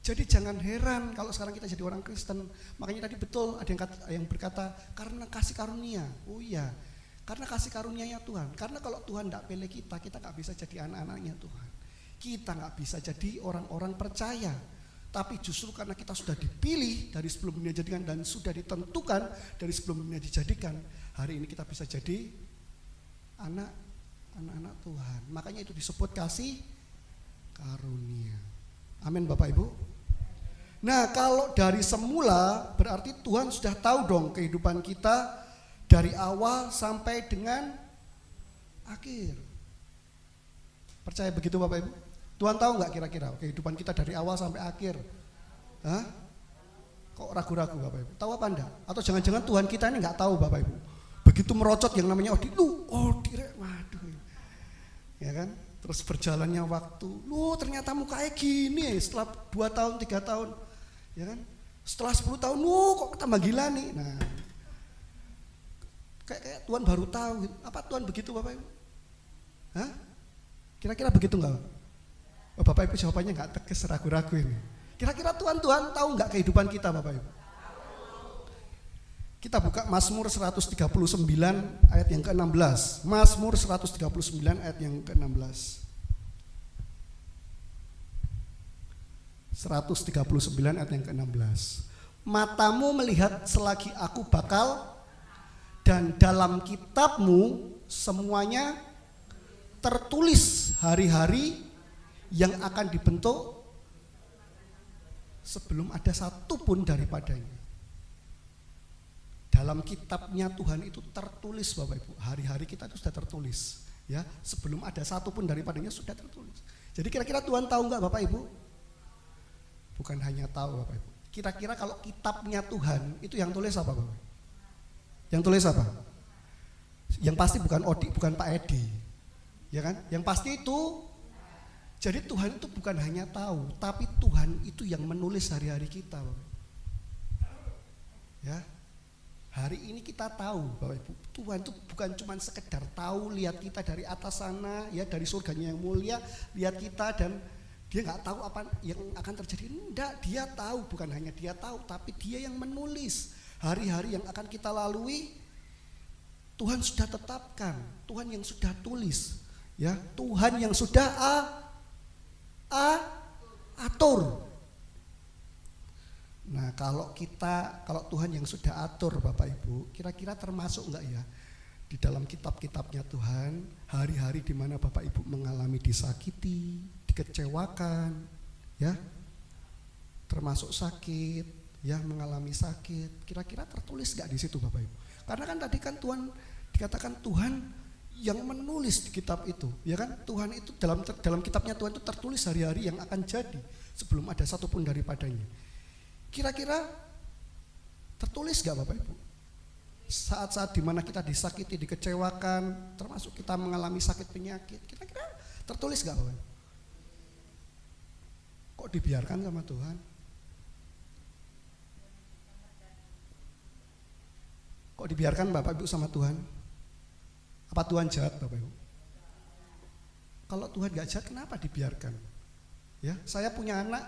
Jadi jangan heran kalau sekarang kita jadi orang Kristen. Makanya tadi betul ada yang berkata karena kasih karunia. Oh iya, karena kasih karunia-Nya Tuhan. Karena kalau Tuhan tidak pilih kita gak bisa jadi anak-anaknya Tuhan. Kita gak bisa jadi orang-orang percaya. Tapi justru karena kita sudah dipilih dari sebelum dunia dijadikan dan sudah ditentukan dari sebelum dunia dijadikan, hari ini kita bisa jadi anak-anak Tuhan. Makanya itu disebut kasih karunia. Amin Bapak Ibu. Nah kalau dari semula berarti Tuhan sudah tahu dong kehidupan kita dari awal sampai dengan akhir. Percaya begitu Bapak Ibu? Tuhan tahu nggak kira-kira kehidupan kita dari awal sampai akhir? Hah? Kok ragu-ragu Bapak Ibu? Tahu apa enggak? Atau jangan-jangan Tuhan kita ini nggak tahu Bapak Ibu? Begitu merocot yang namanya Odi, waduh, ya kan? Terus berjalannya waktu, ternyata mukanya gini setelah 2 tahun, 3 tahun, ya kan? Setelah 10 tahun, kok tambah gila nih. Nah, kayak Tuhan baru tahu. Apa Tuhan begitu Bapak Ibu? Hah? Kira-kira begitu enggak? Oh, Bapak Ibu jawabannya enggak tegas, ragu-ragu ini. Kira-kira Tuhan tahu enggak kehidupan kita Bapak Ibu? Kita buka Mazmur 139 ayat yang ke-16. Mazmur 139 ayat yang ke-16. 139 ayat yang ke-16. Matamu melihat selagi aku bakal, dan dalam kitabmu semuanya tertulis hari-hari yang akan dibentuk sebelum ada satu pun daripadanya. Dalam kitabnya Tuhan itu tertulis Bapak Ibu, hari-hari kita itu sudah tertulis ya, sebelum ada satu pun daripadanya sudah tertulis. Jadi kira-kira Tuhan tahu enggak Bapak Ibu? Bukan hanya tahu Bapak Ibu. Kira-kira kalau kitabnya Tuhan itu yang tulis apa Bapak? Yang tulis apa? Yang pasti bukan Odi, bukan Pak Edi. Ya kan? Yang pasti itu. Jadi Tuhan itu bukan hanya tahu, tapi Tuhan itu yang menulis hari-hari kita, Bapak. Ya. Hari ini kita tahu, Bapak Ibu, Tuhan itu bukan cuma sekedar tahu, lihat kita dari atas sana, ya dari surganya yang mulia, lihat kita dan dia nggak tahu apa yang akan terjadi. Enggak, dia tahu, bukan hanya dia tahu, tapi dia yang menulis hari-hari yang akan kita lalui. Tuhan sudah tetapkan, Tuhan yang sudah tulis, ya Tuhan yang sudah atur. Nah kalau Tuhan yang sudah atur Bapak Ibu, kira-kira termasuk enggak ya di dalam kitab-kitabnya Tuhan hari-hari di mana Bapak Ibu mengalami disakiti, dikecewakan, ya, termasuk sakit, ya mengalami sakit. Kira-kira tertulis enggak di situ Bapak Ibu? Karena kan tadi kan Tuhan dikatakan Tuhan yang menulis di kitab itu, ya kan? Tuhan itu dalam kitabnya Tuhan itu tertulis hari-hari yang akan jadi sebelum ada satupun daripadanya. Kira-kira tertulis gak Bapak Ibu? Saat-saat dimana kita disakiti, dikecewakan, termasuk kita mengalami sakit penyakit, kira-kira tertulis gak Bapak Ibu? Kok dibiarkan sama Tuhan? Kok dibiarkan Bapak Ibu sama Tuhan? Apa Tuhan jahat Bapak Ibu? Kalau Tuhan gak jahat kenapa dibiarkan? Ya, saya punya anak,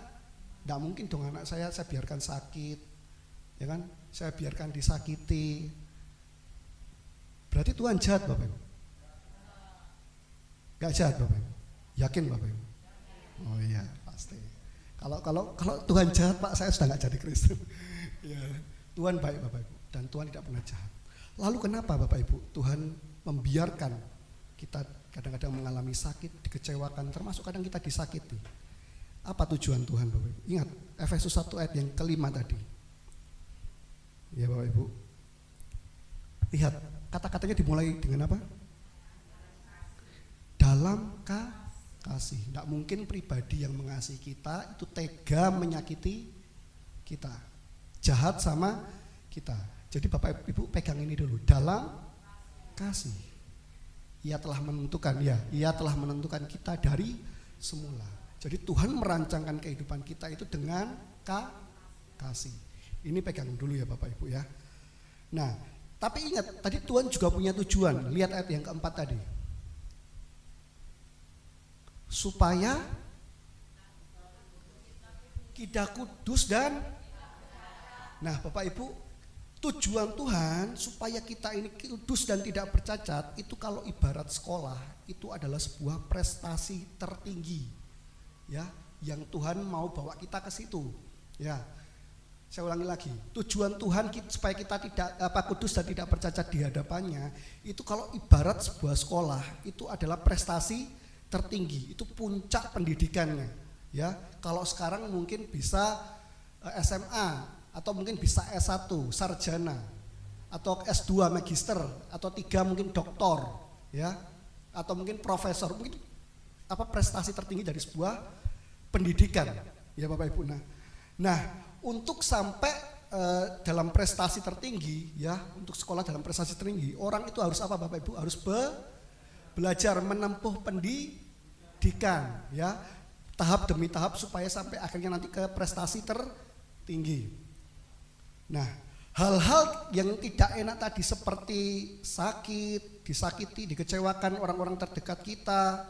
gak mungkin dong anak saya biarkan sakit, ya kan? Saya biarkan disakiti. Berarti Tuhan jahat Bapak Ibu? Gak jahat Bapak Ibu? Yakin Bapak Ibu? Oh iya pasti. Kalau Tuhan jahat Pak, saya sudah gak jadi Kristen. Ya, Tuhan baik Bapak Ibu dan Tuhan tidak pernah jahat. Lalu kenapa Bapak Ibu Tuhan membiarkan kita kadang-kadang mengalami sakit, dikecewakan, termasuk kadang kita disakiti? Apa tujuan Tuhan Bapak Ibu? Ingat Efesus 1 ayat yang kelima tadi. Ya Bapak Ibu, lihat kata-katanya dimulai dengan apa? Dalam kasih. Tidak mungkin pribadi yang mengasihi kita itu tega menyakiti kita, jahat sama kita. Jadi Bapak Ibu pegang ini dulu, dalam kasih. Ia telah menentukan kita dari semula. Jadi Tuhan merancangkan kehidupan kita itu dengan kasih. Ini pegang dulu ya Bapak Ibu ya. Nah, tapi ingat tadi Tuhan juga punya tujuan. Lihat ayat yang keempat tadi. Supaya kita kudus dan, nah Bapak Ibu, tujuan Tuhan supaya kita ini kudus dan tidak bercacat itu kalau ibarat sekolah itu adalah sebuah prestasi tertinggi, ya, yang Tuhan mau bawa kita ke situ, ya. Saya ulangi lagi, tujuan Tuhan supaya kita tidak kudus dan tidak bercacat di hadapannya itu kalau ibarat sebuah sekolah itu adalah prestasi tertinggi, itu puncak pendidikannya, ya. Kalau sekarang mungkin bisa SMA atau mungkin bisa S1 sarjana atau S2 magister atau 3 mungkin doktor, ya, atau mungkin profesor, mungkin prestasi tertinggi dari sebuah pendidikan, ya Bapak Ibu. Nah untuk sampai dalam prestasi tertinggi, ya, untuk sekolah dalam prestasi tertinggi, orang itu harus apa Bapak Ibu? Harus belajar menempuh pendidikan, ya, tahap demi tahap supaya sampai akhirnya nanti ke prestasi tertinggi. Nah, hal-hal yang tidak enak tadi seperti sakit, disakiti, dikecewakan orang-orang terdekat kita,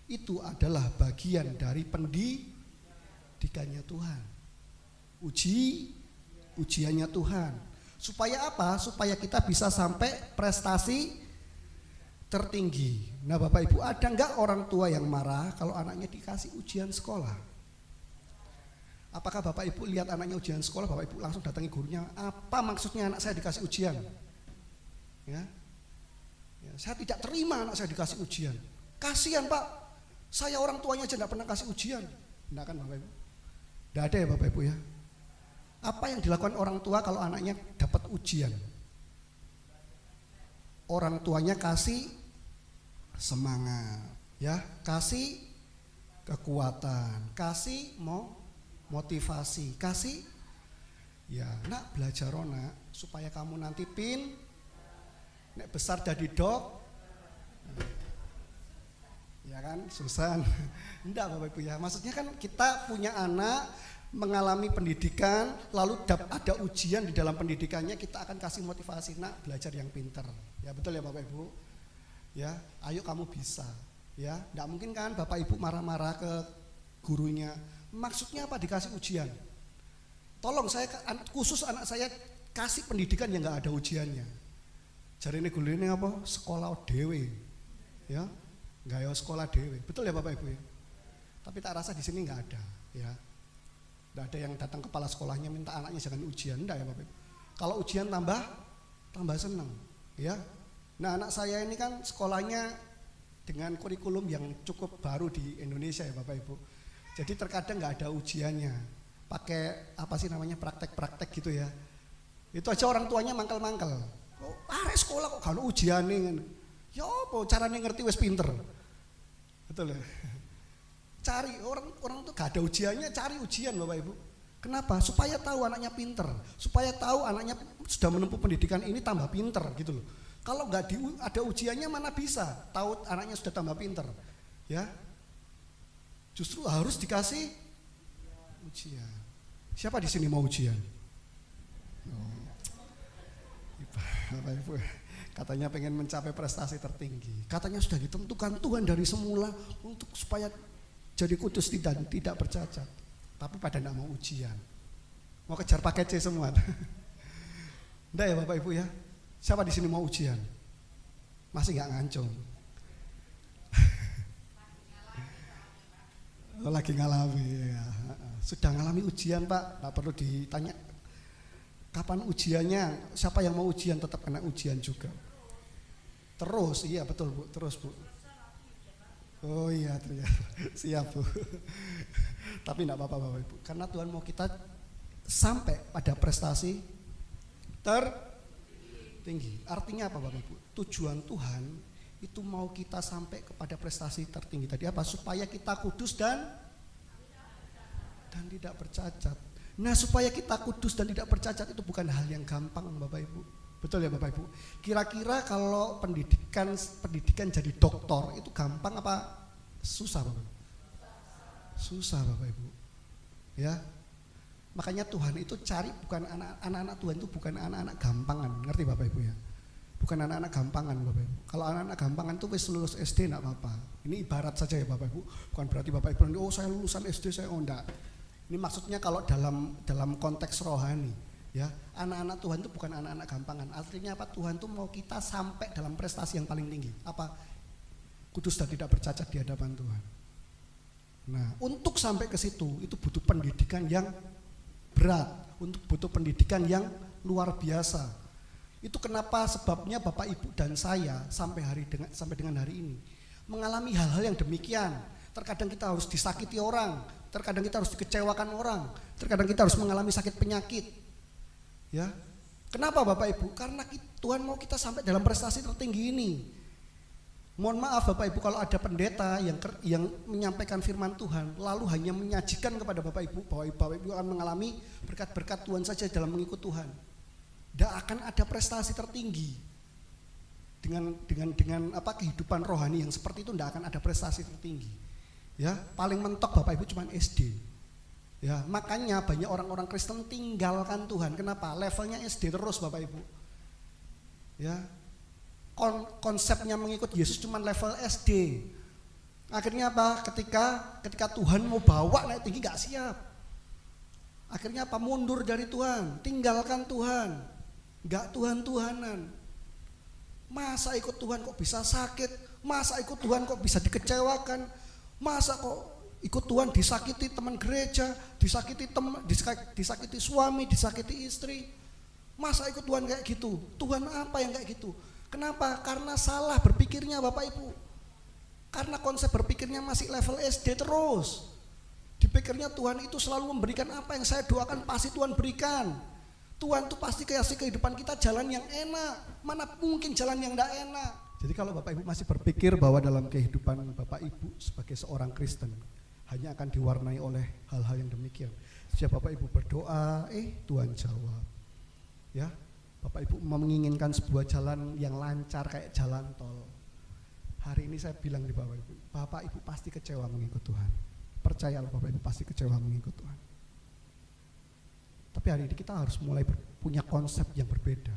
itu adalah bagian dari pendidikannya Tuhan. Ujiannya Tuhan. Supaya apa? Supaya kita bisa sampai prestasi tertinggi. Nah Bapak Ibu, ada enggak orang tua yang marah kalau anaknya dikasih ujian sekolah? Apakah Bapak Ibu lihat anaknya ujian sekolah, Bapak Ibu langsung datangi gurunya, apa maksudnya anak saya dikasih ujian? Ya, saya tidak terima anak saya dikasih ujian. Kasihan Pak, saya orang tuanya aja tidak pernah kasih ujian. Enggak kan Bapak Ibu? Tidak ada ya Bapak Ibu ya. Apa yang dilakukan orang tua kalau anaknya dapat ujian? Orang tuanya kasih semangat, ya, kasih kekuatan, kasih motivasi, kasih, ya nak belajar nak supaya kamu nanti nek besar jadi dok. Ya kan, Susan. Enggak Bapak Ibu ya. Maksudnya kan kita punya anak mengalami pendidikan, lalu ada ujian di dalam pendidikannya, kita akan kasih motivasi, nak belajar yang pinter. Ya betul ya Bapak Ibu. Ya, ayo kamu bisa. Ya, enggak mungkin kan Bapak Ibu marah-marah ke gurunya. Maksudnya apa dikasih ujian? Tolong saya khusus anak saya kasih pendidikan yang enggak ada ujiannya. Jarine guru ini apa? Sekolah dewe. Ya. Enggak ya sekolah dewe. Betul ya Bapak Ibu ya? Tapi tak rasa di sini enggak ada, ya. Enggak ada yang datang kepala sekolahnya minta anaknya jangan ujian, enggak ya Bapak Ibu. Kalau ujian tambah senang, ya. Nah, anak saya ini kan sekolahnya dengan kurikulum yang cukup baru di Indonesia ya Bapak Ibu. Jadi terkadang enggak ada ujiannya. Pakai apa sih namanya praktek-praktek gitu ya. Itu aja orang tuanya mangkel-mangkel. Kok arek sekolah kok gak ono ujiane ngene. Ya apa caranya ngerti wis pinter. Betul ya. Cari orang tuh gak ada ujiannya, cari ujian Bapak Ibu. Kenapa? Supaya tahu anaknya pinter, supaya tahu anaknya sudah menempuh pendidikan ini tambah pinter gitu loh. Kalau nggak ada ujiannya mana bisa tahu anaknya sudah tambah pinter, ya. Justru harus dikasih ujian. Siapa di sini mau ujian? Oh. Bapak Ibu, katanya pengen mencapai prestasi tertinggi. Katanya sudah ditentukan Tuhan dari semula untuk supaya jadi kudus dan tidak bercacat. Tapi pada tidak mau ujian. Mau kejar paket C semua. Enggak ya Bapak Ibu ya? Siapa di sini mau ujian? Masih nggak ngancung? Lagi ngalami ya. Sudah ngalami ujian Pak, nggak perlu ditanya kapan ujiannya. Siapa yang mau ujian tetap kena ujian juga. Terus, iya betul Bu, terus Bu. Oh iya ternyata, siap Bu. Tapi enggak apa-apa Bapak Ibu, karena Tuhan mau kita sampai pada prestasi tertinggi. Artinya apa Bapak Ibu? Tujuan Tuhan itu mau kita sampai kepada prestasi tertinggi. Tadi apa? Supaya kita kudus dan tidak bercacat. Nah supaya kita kudus dan tidak bercacat itu bukan hal yang gampang Bapak Ibu. Betul ya Bapak Ibu? Kira-kira kalau pendidikan jadi doktor itu gampang apa susah Bapak Ibu? Susah Bapak Ibu. Ya. Makanya Tuhan itu cari bukan anak-anak Tuhan itu bukan anak-anak gampangan. Ngerti Bapak Ibu ya? Bukan anak-anak gampangan Bapak Ibu. Kalau anak-anak gampangan itu wis lulus SD enggak apa-apa. Ini ibarat saja ya Bapak Ibu. Bukan berarti Bapak Ibu oh saya lulusan SD saya enggak. Ini maksudnya kalau dalam konteks rohani, ya anak-anak Tuhan itu bukan anak-anak gampangan. Artinya apa? Tuhan itu mau kita sampai dalam prestasi yang paling tinggi. Apa? Kudus dan tidak bercacat di hadapan Tuhan. Nah, untuk sampai ke situ itu butuh pendidikan yang berat, untuk butuh pendidikan yang luar biasa. Itu kenapa sebabnya Bapak Ibu dan saya sampai dengan hari ini mengalami hal-hal yang demikian. Terkadang kita harus disakiti orang, terkadang kita harus dikecewakan orang, terkadang kita harus mengalami sakit penyakit. Ya. Kenapa Bapak Ibu? Karena Tuhan mau kita sampai dalam prestasi tertinggi ini. Mohon maaf Bapak Ibu kalau ada pendeta yang menyampaikan firman Tuhan lalu hanya menyajikan kepada Bapak Ibu bahwa Bapak Ibu akan mengalami berkat-berkat Tuhan saja dalam mengikut Tuhan. Tidak akan ada prestasi tertinggi. Dengan apa kehidupan rohani yang seperti itu tidak akan ada prestasi tertinggi. Ya, paling mentok Bapak Ibu cuma SD. Ya, makanya banyak orang-orang Kristen tinggalkan Tuhan. Kenapa? Levelnya SD terus Bapak Ibu. Ya. Konsepnya mengikut Yesus cuma level SD. Akhirnya apa? Ketika Tuhan mau bawa naik tinggi gak siap. Akhirnya apa? Mundur dari Tuhan, tinggalkan Tuhan. Gak Tuhan-Tuhanan. Masa ikut Tuhan kok bisa sakit? Masa ikut Tuhan kok bisa dikecewakan? Masa kok ikut Tuhan disakiti teman gereja, disakiti suami, disakiti istri? Masa ikut Tuhan kayak gitu? Tuhan apa yang kayak gitu? Kenapa? Karena salah berpikirnya Bapak Ibu. Karena konsep berpikirnya masih level SD terus. Dipikirnya Tuhan itu selalu memberikan apa yang saya doakan pasti Tuhan berikan. Tuhan tuh pasti kasih kehidupan kita jalan yang enak. Mana mungkin jalan yang enggak enak. Jadi kalau Bapak Ibu masih berpikir bahwa dalam kehidupan Bapak Ibu sebagai seorang Kristen hanya akan diwarnai oleh hal-hal yang demikian. Setiap Bapak Ibu berdoa, Tuhan jawab. Ya. Bapak Ibu menginginkan sebuah jalan yang lancar kayak jalan tol. Hari ini saya bilang di Bapak Ibu, Bapak Ibu pasti kecewa mengikut Tuhan. Percayalah Bapak Ibu pasti kecewa mengikut Tuhan. Tapi hari ini kita harus mulai punya konsep yang berbeda.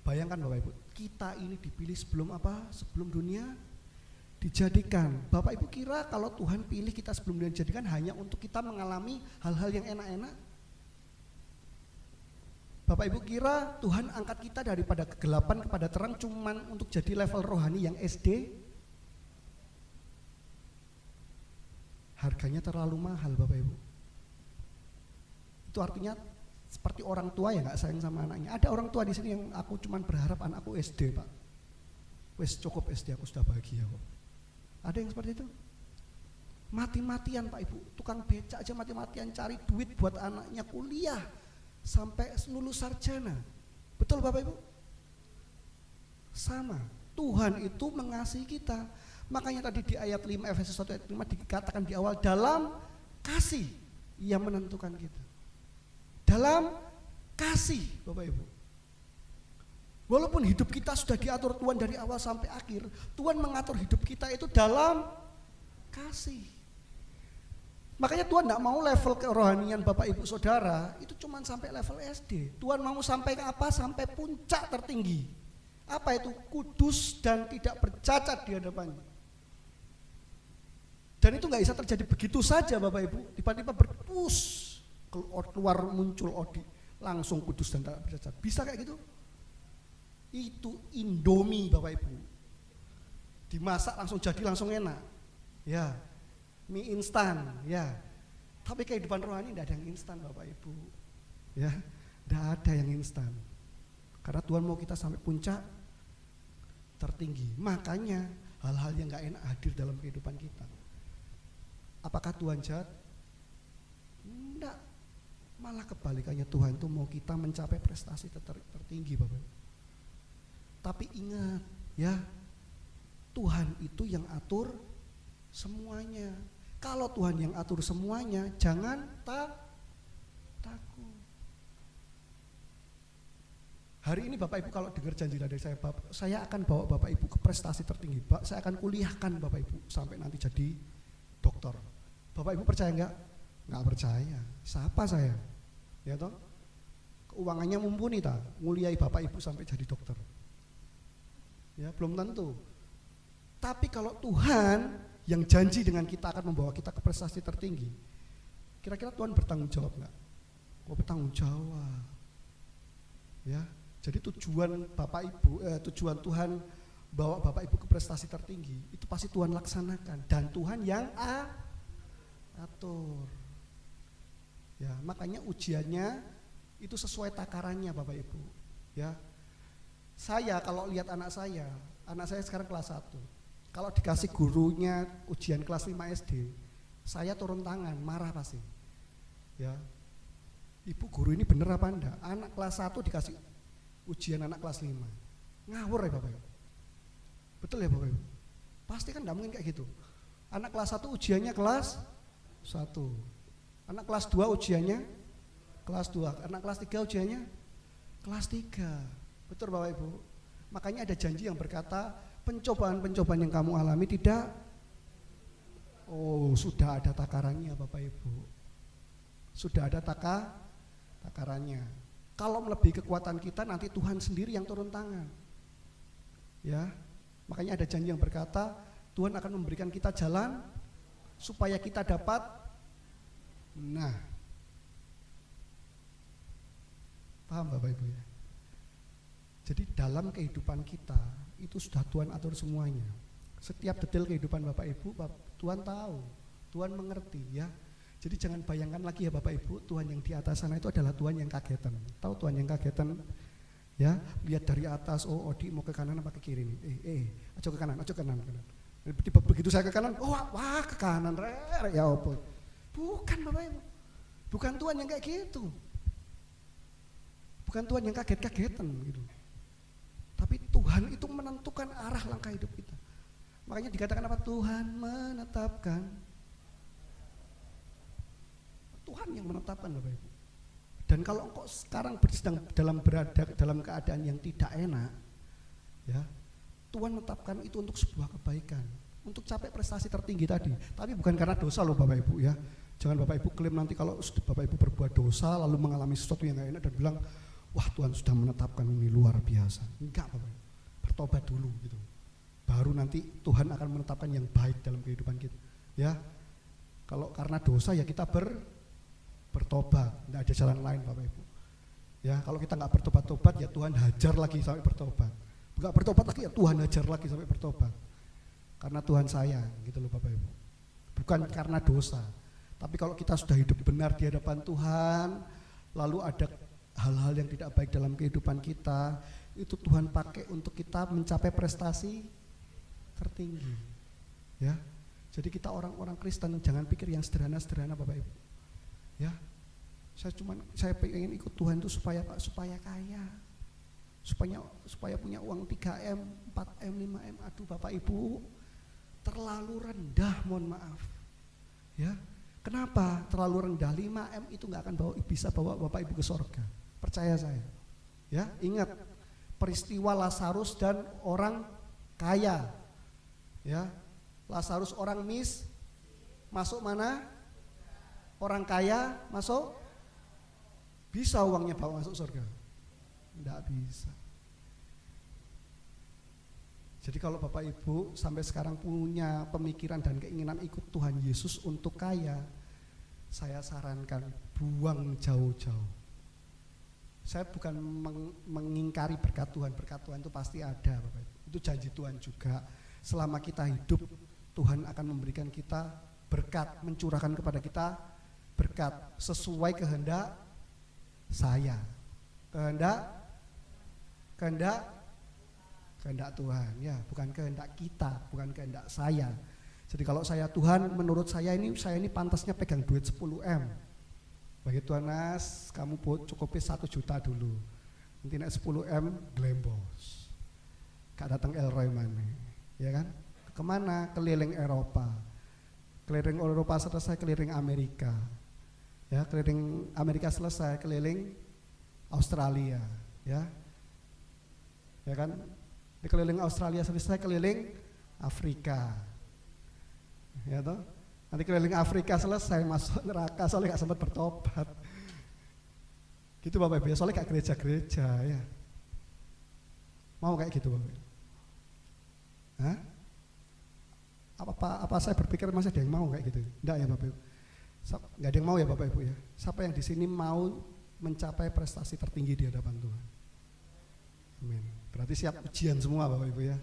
Bayangkan Bapak Ibu, kita ini dipilih sebelum apa? Sebelum dunia dijadikan. Bapak Ibu kira kalau Tuhan pilih kita sebelum dunia dijadikan hanya untuk kita mengalami hal-hal yang enak-enak? Bapak Ibu kira Tuhan angkat kita daripada kegelapan kepada terang cuman untuk jadi level rohani yang SD? Harganya terlalu mahal Bapak Ibu. Itu artinya seperti orang tua yang gak sayang sama anaknya. Ada orang tua di sini yang aku cuman berharap anakku SD Pak. Wes cukup SD aku sudah bahagia kok. Ada yang seperti itu? Mati-matian Pak Ibu, tukang becak aja mati-matian cari duit buat anaknya kuliah sampai lulus sarjana. Betul Bapak Ibu? Sama, Tuhan itu mengasihi kita. Makanya tadi di ayat 5 Efesus 1 ayat 5 dikatakan di awal, dalam kasih Ia menentukan kita. Dalam kasih Bapak Ibu. Walaupun hidup kita sudah diatur Tuhan dari awal sampai akhir, Tuhan mengatur hidup kita itu dalam kasih. Makanya Tuhan tidak mau level kerohanian Bapak Ibu Saudara itu cuma sampai level SD. Tuhan mau sampai ke apa? Sampai puncak tertinggi. Apa itu? Kudus dan tidak bercacat di hadapannya. Dan itu nggak bisa terjadi begitu saja Bapak Ibu. Tiba-tiba berpus keluar muncul Odi langsung kudus dan tidak bercacat. Bisa kayak gitu? Itu Indomie Bapak Ibu. Dimasak langsung jadi langsung enak. Ya. Mie instan, ya. Tapi kehidupan rohani tidak ada yang instan Bapak Ibu. Ya, tidak ada yang instan. Karena Tuhan mau kita sampai puncak tertinggi. Makanya hal-hal yang gak enak hadir dalam kehidupan kita. Apakah Tuhan jahat? Tidak. Malah kebalikannya, Tuhan itu mau kita mencapai prestasi tertinggi Bapak Ibu. Tapi ingat ya, Tuhan itu yang atur semuanya. Kalau Tuhan yang atur semuanya, jangan takut. Hari ini Bapak Ibu kalau dengar janji dari saya akan bawa Bapak Ibu ke prestasi tertinggi. Saya akan kuliahkan Bapak Ibu sampai nanti jadi dokter. Bapak Ibu percaya enggak? Enggak percaya. Siapa saya? Ya toh? Keuangannya mumpuni tak? Muliai Bapak Ibu sampai jadi dokter. Ya, belum tentu. Tapi kalau Tuhan yang janji dengan kita akan membawa kita ke prestasi tertinggi, kira-kira Tuhan bertanggung jawab enggak? Oh, bertanggung jawab. Ya, jadi tujuan Bapak Ibu, tujuan Tuhan bawa Bapak Ibu ke prestasi tertinggi, itu pasti Tuhan laksanakan dan Tuhan yang atur. Ya, makanya ujiannya itu sesuai takarannya Bapak Ibu. Ya, saya kalau lihat anak saya sekarang kelas 1. Kalau dikasih gurunya ujian kelas 5 SD, saya turun tangan, marah pasti. Ya, Ibu guru ini bener apa enggak? Anak kelas 1 dikasih ujian anak kelas 5. Ngawur ya Bapak Ibu. Betul ya Bapak Ibu? Pasti kan enggak mungkin kayak gitu. Anak kelas 1 ujiannya kelas 1. Anak kelas 2 ujiannya kelas 2. Anak kelas 3 ujiannya kelas 3. Betul Bapak Ibu? Makanya ada janji yang berkata, pencobaan-pencobaan yang kamu alami tidak, sudah ada takarannya Bapak Ibu. Sudah ada takarannya. Kalau melebihi kekuatan kita, nanti Tuhan sendiri yang turun tangan. Ya, makanya ada janji yang berkata, Tuhan akan memberikan kita jalan supaya kita dapat. Nah, paham Bapak Ibu ya? Jadi dalam kehidupan kita itu sudah Tuhan atur semuanya. Setiap detail kehidupan Bapak Ibu, Tuhan tahu, Tuhan mengerti ya. Jadi jangan bayangkan lagi ya Bapak Ibu, Tuhan yang di atas sana itu adalah Tuhan yang kagetan. Tahu Tuhan yang kagetan? Ya, lihat dari atas, Odi mau ke kanan apa ke kiri nih? Ayo ke kanan, ayo ke kanan. Begitu saya ke kanan, wah ke kanan, ya apa? Bukan Bapak Ibu, bukan Tuhan yang kayak gitu. Bukan Tuhan yang kaget-kagetan gitu. Tapi Tuhan itu menentukan arah langkah hidup kita. Makanya dikatakan apa? Tuhan menetapkan. Tuhan yang menetapkan Bapak Ibu. Dan kalau engkau sekarang sedang berada dalam keadaan yang tidak enak, ya, Tuhan menetapkan itu untuk sebuah kebaikan, untuk capai prestasi tertinggi tadi. Tapi bukan karena dosa loh Bapak Ibu ya. Jangan Bapak Ibu klaim nanti kalau Bapak Ibu berbuat dosa lalu mengalami sesuatu yang gak enak dan bilang, wah Tuhan sudah menetapkan ini luar biasa. Enggak Bapak Ibu, bertobat dulu gitu. Baru nanti Tuhan akan menetapkan yang baik dalam kehidupan kita. Ya, kalau karena dosa ya kita bertobat, tidak ada jalan lain Bapak Ibu. Ya, kalau kita nggak bertobat-tobat ya Tuhan hajar lagi sampai bertobat. Nggak bertobat lagi ya Tuhan hajar lagi sampai bertobat. Karena Tuhan sayang gitu loh Bapak Ibu. Bukan karena dosa. Tapi kalau kita sudah hidup benar di hadapan Tuhan, lalu ada hal-hal yang tidak baik dalam kehidupan kita, itu Tuhan pakai untuk kita mencapai prestasi tertinggi. Ya. Jadi kita orang-orang Kristen jangan pikir yang sederhana-sederhana Bapak Ibu. Ya. Saya pengen ikut Tuhan itu supaya kaya. Supaya punya uang 3M, 4M, 5M. Aduh Bapak Ibu, terlalu rendah, mohon maaf. Ya. Kenapa? Terlalu rendah. 5M itu nggak akan bisa bawa Bapak Ibu ke sorga. Percaya saya. Ya, ingat peristiwa Lazarus dan orang kaya. Ya. Lazarus orang masuk mana? Orang kaya masuk? Bisa uangnya bawa masuk surga? Tidak bisa. Jadi kalau Bapak Ibu sampai sekarang punya pemikiran dan keinginan ikut Tuhan Yesus untuk kaya, saya sarankan buang jauh-jauh. Saya bukan mengingkari berkat Tuhan itu pasti ada Bapak Ibu. Itu janji Tuhan juga. Selama kita hidup, Tuhan akan memberikan kita berkat, mencurahkan kepada kita berkat sesuai kehendak saya. Kehendak Tuhan ya, bukan kehendak kita, bukan kehendak saya. Jadi kalau saya Tuhan, menurut saya ini pantasnya pegang duit 10M. Bagi Tuhan Nas, kamu cukupi 1 juta dulu. Nanti naik 10M glembos. Gak datang Elroy mana, ya kan? Kemana? Keliling Eropa. Keliling Eropa selesai keliling Amerika. Ya, keliling Amerika selesai keliling Australia, ya. Ya kan? Di keliling Australia selesai keliling Afrika. Ya toh? Nanti keliling Afrika selesai masuk neraka soalnya gak sempat bertobat. Gitu Bapak Ibu, soalnya gak gereja-gereja ya. Mau kayak gitu Bapak Ibu? Hah? Apa saya berpikir masih ada yang mau kayak gitu? Enggak ya Bapak Ibu? Enggak ada yang mau ya Bapak Ibu ya? Siapa yang di sini mau mencapai prestasi tertinggi di hadapan Tuhan? Amin. Berarti siap ujian semua Bapak Ibu ya?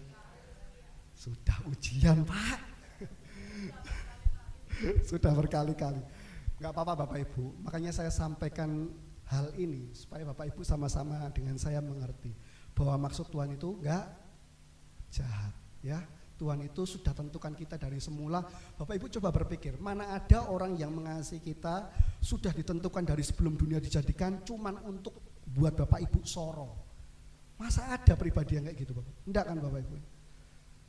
Sudah ujian Pak. Sudah berkali-kali. Enggak apa-apa Bapak Ibu. Makanya saya sampaikan hal ini supaya Bapak Ibu sama-sama dengan saya mengerti bahwa maksud Tuhan itu enggak jahat ya. Tuhan itu sudah tentukan kita dari semula. Bapak Ibu coba berpikir, mana ada orang yang mengasihi kita sudah ditentukan dari sebelum dunia dijadikan cuman untuk buat Bapak Ibu soro. Masa ada pribadi yang kayak gitu Bapak? Enggak kan Bapak Ibu?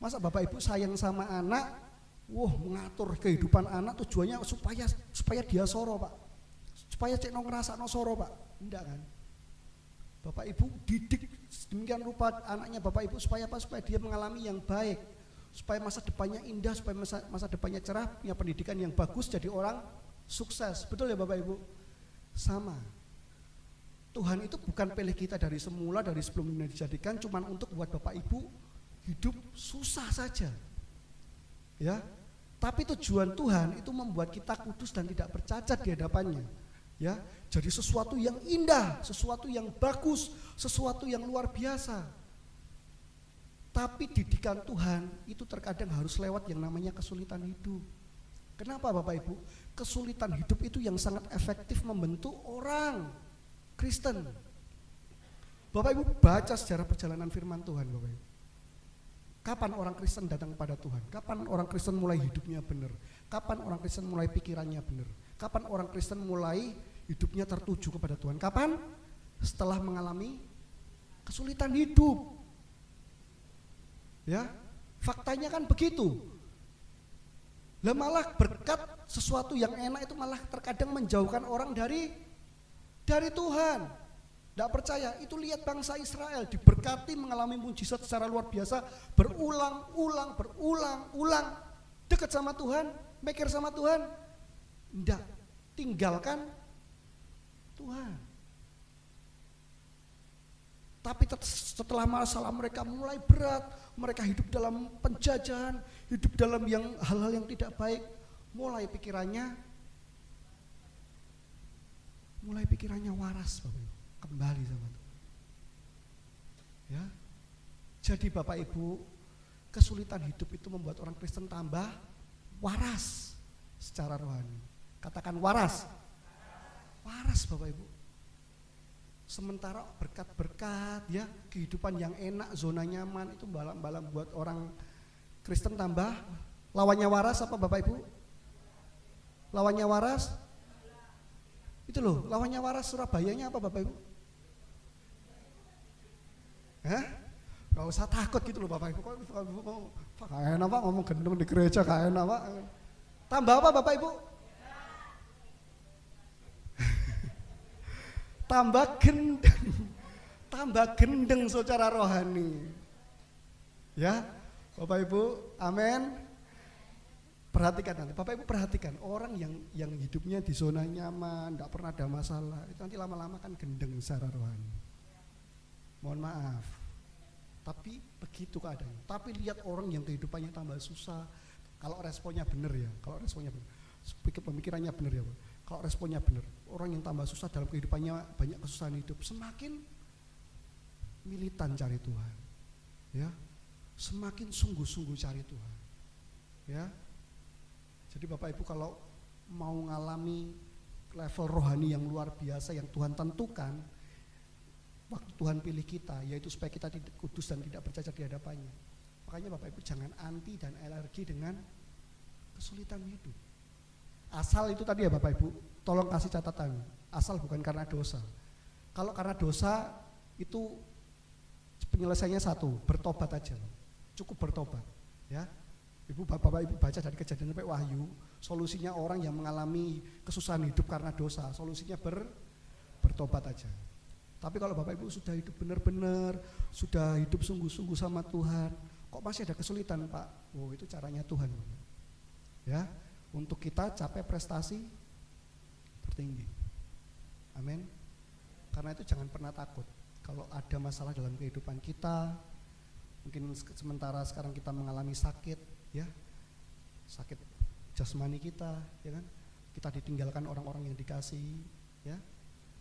Masa Bapak Ibu sayang sama anak, mengatur kehidupan anak tujuannya supaya dia soro Pak. Supaya cek ngerasa soro Pak. Enggak kan? Bapak Ibu didik demikian rupa anaknya Bapak Ibu supaya apa? Supaya dia mengalami yang baik. Supaya masa depannya indah, supaya masa depannya cerah, punya pendidikan yang bagus, jadi orang sukses. Betul ya Bapak Ibu? Sama. Tuhan itu bukan pilih kita dari semula, dari sebelum dunia dijadikan, cuman untuk buat Bapak Ibu hidup susah saja. Ya. Tapi tujuan Tuhan itu membuat kita kudus dan tidak bercacat di hadapannya. Ya. Jadi sesuatu yang indah, sesuatu yang bagus, sesuatu yang luar biasa. Tapi didikan Tuhan itu terkadang harus lewat yang namanya kesulitan hidup. Kenapa Bapak Ibu? Kesulitan hidup itu yang sangat efektif membentuk orang Kristen. Bapak Ibu baca sejarah perjalanan firman Tuhan Bapak Ibu. Kapan orang Kristen datang kepada Tuhan? Kapan orang Kristen mulai hidupnya benar? Kapan orang Kristen mulai pikirannya benar? Kapan orang Kristen mulai hidupnya tertuju kepada Tuhan? Kapan? Setelah mengalami kesulitan hidup. Ya, faktanya kan begitu. Lah malah berkat sesuatu yang enak itu malah terkadang menjauhkan orang dari Dari Tuhan. Tidak percaya, itu lihat bangsa Israel diberkati mengalami mujizat secara luar biasa, berulang-ulang, dekat sama Tuhan, mikir sama Tuhan, tidak, tinggalkan Tuhan. Tapi setelah masalah mereka mulai berat, mereka hidup dalam penjajahan, hidup dalam hal-hal yang tidak baik, mulai pikirannya waras, Bapak Ibu, kembali sama Tuhan. Ya. Jadi Bapak Ibu, kesulitan hidup itu membuat orang Kristen tambah waras secara rohani. Katakan waras. Waras Bapak Ibu. Sementara berkat-berkat ya, kehidupan yang enak, zona nyaman itu balam-balam buat orang Kristen tambah. Lawannya waras apa Bapak Ibu? Lawannya waras? Itu loh, lawannya waras Surabayanya apa Bapak Ibu? Hah? Gak usah takut gitu loh Bapak Ibu. Kok enak Pak ngomong gendong di gereja, gak enak Pak. Tambah apa Bapak Ibu? tambah gendeng secara rohani. Ya, Bapak Ibu, amin. Perhatikan nanti, Bapak Ibu perhatikan orang yang hidupnya di zona nyaman, tidak pernah ada masalah, itu nanti lama-lama kan gendeng secara rohani. Mohon maaf, tapi begitu keadaannya. Tapi lihat orang yang kehidupannya tambah susah, kalau responnya benar ya, pemikirannya benar ya, kalau responnya benar, orang yang tambah susah dalam kehidupannya, banyak kesusahan hidup, semakin militan cari Tuhan, ya, semakin sungguh-sungguh cari Tuhan, ya. Jadi Bapak Ibu kalau mau ngalami level rohani yang luar biasa yang Tuhan tentukan, waktu Tuhan pilih kita, yaitu supaya kita tidak kudus dan tidak bercacat di hadapannya. Makanya Bapak Ibu jangan anti dan alergi dengan kesulitan hidup. Asal itu tadi ya Bapak Ibu, tolong kasih catatan, asal bukan karena dosa. Kalau karena dosa itu penyelesaiannya satu, bertobat aja, cukup bertobat, ya. Bapak Ibu baca dari Kejadian sampai Wahyu, solusinya orang yang mengalami kesusahan hidup karena dosa, solusinya bertobat aja. Tapi kalau Bapak Ibu sudah hidup benar-benar, sudah hidup sungguh-sungguh sama Tuhan, kok masih ada kesulitan Pak? Oh itu caranya Tuhan, ya. Untuk kita capai prestasi tertinggi. Amin. Karena itu jangan pernah takut. Kalau ada masalah dalam kehidupan kita, mungkin sementara sekarang kita mengalami sakit, ya, sakit jasmani kita, ya kan, kita ditinggalkan orang-orang yang dikasihi, ya,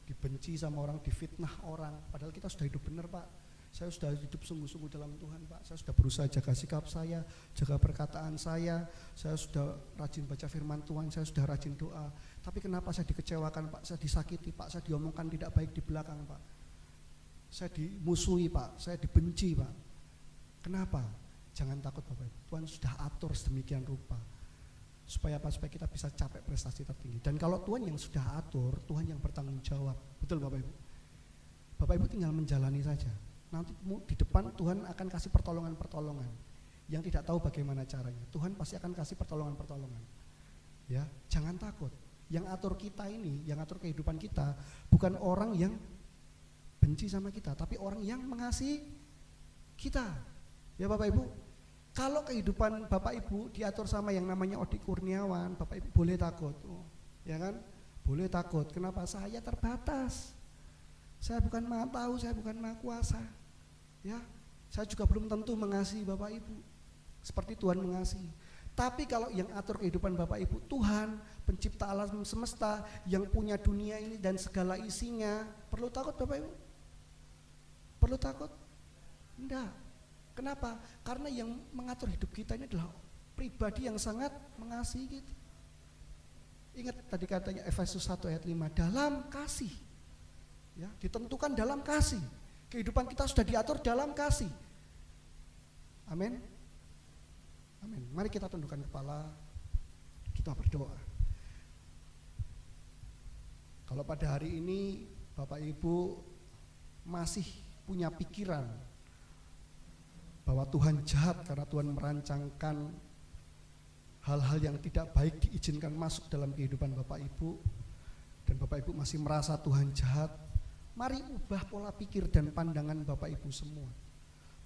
dibenci sama orang, difitnah orang, padahal kita sudah hidup benar Pak. Saya sudah hidup sungguh-sungguh dalam Tuhan Pak, saya sudah berusaha jaga sikap saya, jaga perkataan saya sudah rajin baca firman Tuhan, saya sudah rajin doa. Tapi kenapa saya dikecewakan Pak, saya disakiti Pak, saya diomongkan tidak baik di belakang Pak, saya dimusuhi Pak, saya dibenci Pak. Kenapa? Jangan takut Bapak Ibu, Tuhan sudah atur sedemikian rupa. Supaya apa? Supaya kita bisa capai prestasi tertinggi. Dan kalau Tuhan yang sudah atur, Tuhan yang bertanggung jawab. Betul Bapak Ibu? Bapak Ibu tinggal menjalani saja. Nanti di depan Tuhan akan kasih pertolongan-pertolongan yang tidak tahu bagaimana caranya. Tuhan pasti akan kasih pertolongan-pertolongan. Ya, jangan takut. Yang atur kita ini, yang atur kehidupan kita bukan orang yang benci sama kita, tapi orang yang mengasihi kita. Ya Bapak Ibu, kalau kehidupan Bapak Ibu diatur sama yang namanya Odi Kurniawan, Bapak Ibu boleh takut. Ya kan? Boleh takut. Kenapa? Saya terbatas. Saya bukan maha tahu, saya bukan maha kuasa. Ya, saya juga belum tentu mengasihi Bapak Ibu seperti Tuhan mengasihi. Tapi kalau yang atur kehidupan Bapak Ibu Tuhan, pencipta alam semesta, yang punya dunia ini dan segala isinya, perlu takut Bapak Ibu? Perlu takut? Enggak. Kenapa? Karena yang mengatur hidup kita ini adalah pribadi yang sangat mengasihi kita. Ingat tadi katanya Efesus 1 ayat 5, dalam kasih. Ya, ditentukan dalam kasih. Kehidupan kita sudah diatur dalam kasih. Amin. Amin. Mari kita tundukkan kepala, kita berdoa. Kalau pada hari ini Bapak Ibu masih punya pikiran bahwa Tuhan jahat karena Tuhan merancangkan hal-hal yang tidak baik diizinkan masuk dalam kehidupan Bapak Ibu, dan Bapak Ibu masih merasa Tuhan jahat, mari ubah pola pikir dan pandangan Bapak Ibu semua.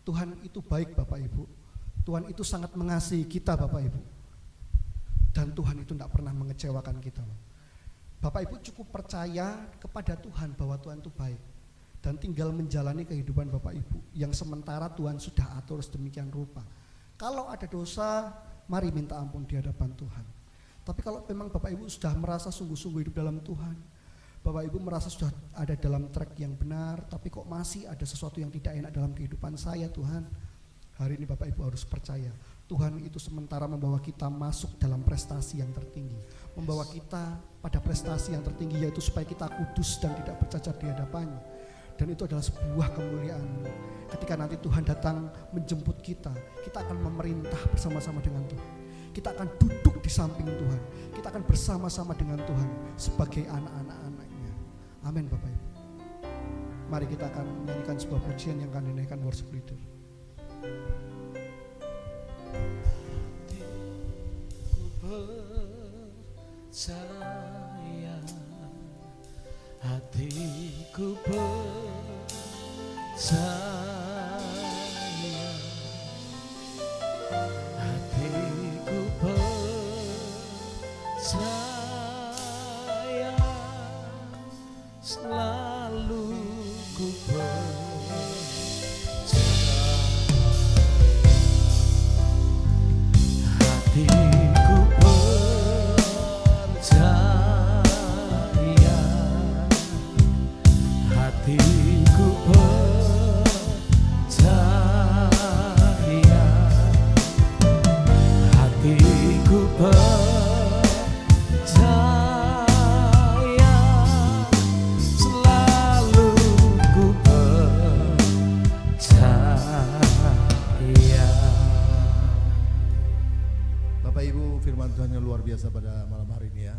Tuhan itu baik Bapak Ibu. Tuhan itu sangat mengasihi kita Bapak Ibu. Dan Tuhan itu tidak pernah mengecewakan kita. Bapak Ibu cukup percaya kepada Tuhan bahwa Tuhan itu baik. Dan tinggal menjalani kehidupan Bapak Ibu yang sementara Tuhan sudah atur sedemikian rupa. Kalau ada dosa, mari minta ampun di hadapan Tuhan. Tapi kalau memang Bapak Ibu sudah merasa sungguh-sungguh hidup dalam Tuhan, Bapak Ibu merasa sudah ada dalam track yang benar, tapi kok masih ada sesuatu yang tidak enak dalam kehidupan saya Tuhan, hari ini Bapak Ibu harus percaya, Tuhan itu sementara membawa kita masuk dalam prestasi yang tertinggi, membawa kita pada prestasi yang tertinggi, yaitu supaya kita kudus dan tidak bercacat di hadapannya. Dan itu adalah sebuah kemuliaan. Ketika nanti Tuhan datang menjemput kita, kita akan memerintah bersama-sama dengan Tuhan. Kita akan duduk di samping Tuhan. Kita akan bersama-sama dengan Tuhan sebagai anak-anak-anaknya. Amin Bapak Ibu. Mari kita akan menyanyikan sebuah pujian yang akan dinaikkan worship leader. Hatiku percaya, hatiku percaya, selalu ku percaya, hatiku percaya, hatiku percaya, hatiku percaya, selalu ku percaya. Bapak Ibu, firman Tuhan yang luar biasa pada malam hari ini ya.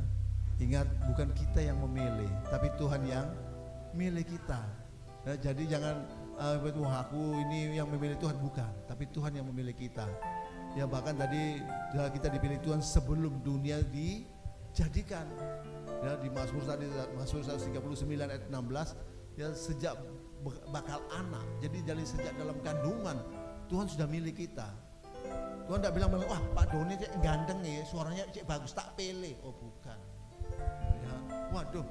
Ingat, bukan kita yang memilih, tapi Tuhan yang milih kita. Ya, jadi jangan wah aku ini yang memilih Tuhan, bukan, tapi Tuhan yang memilih kita. Ya bahkan tadi kita dipilih Tuhan sebelum dunia dijadikan. Ya di Mazmur tadi, Mazmur 139 ayat 16, ya sejak bakal anak. Jadi dari sejak dalam kandungan Tuhan sudah milih kita. Tuhan tidak bilang, wah Pak Doni cek ganteng ya, suaranya cek bagus tak pilih. Oh bukan. Ya, waduh,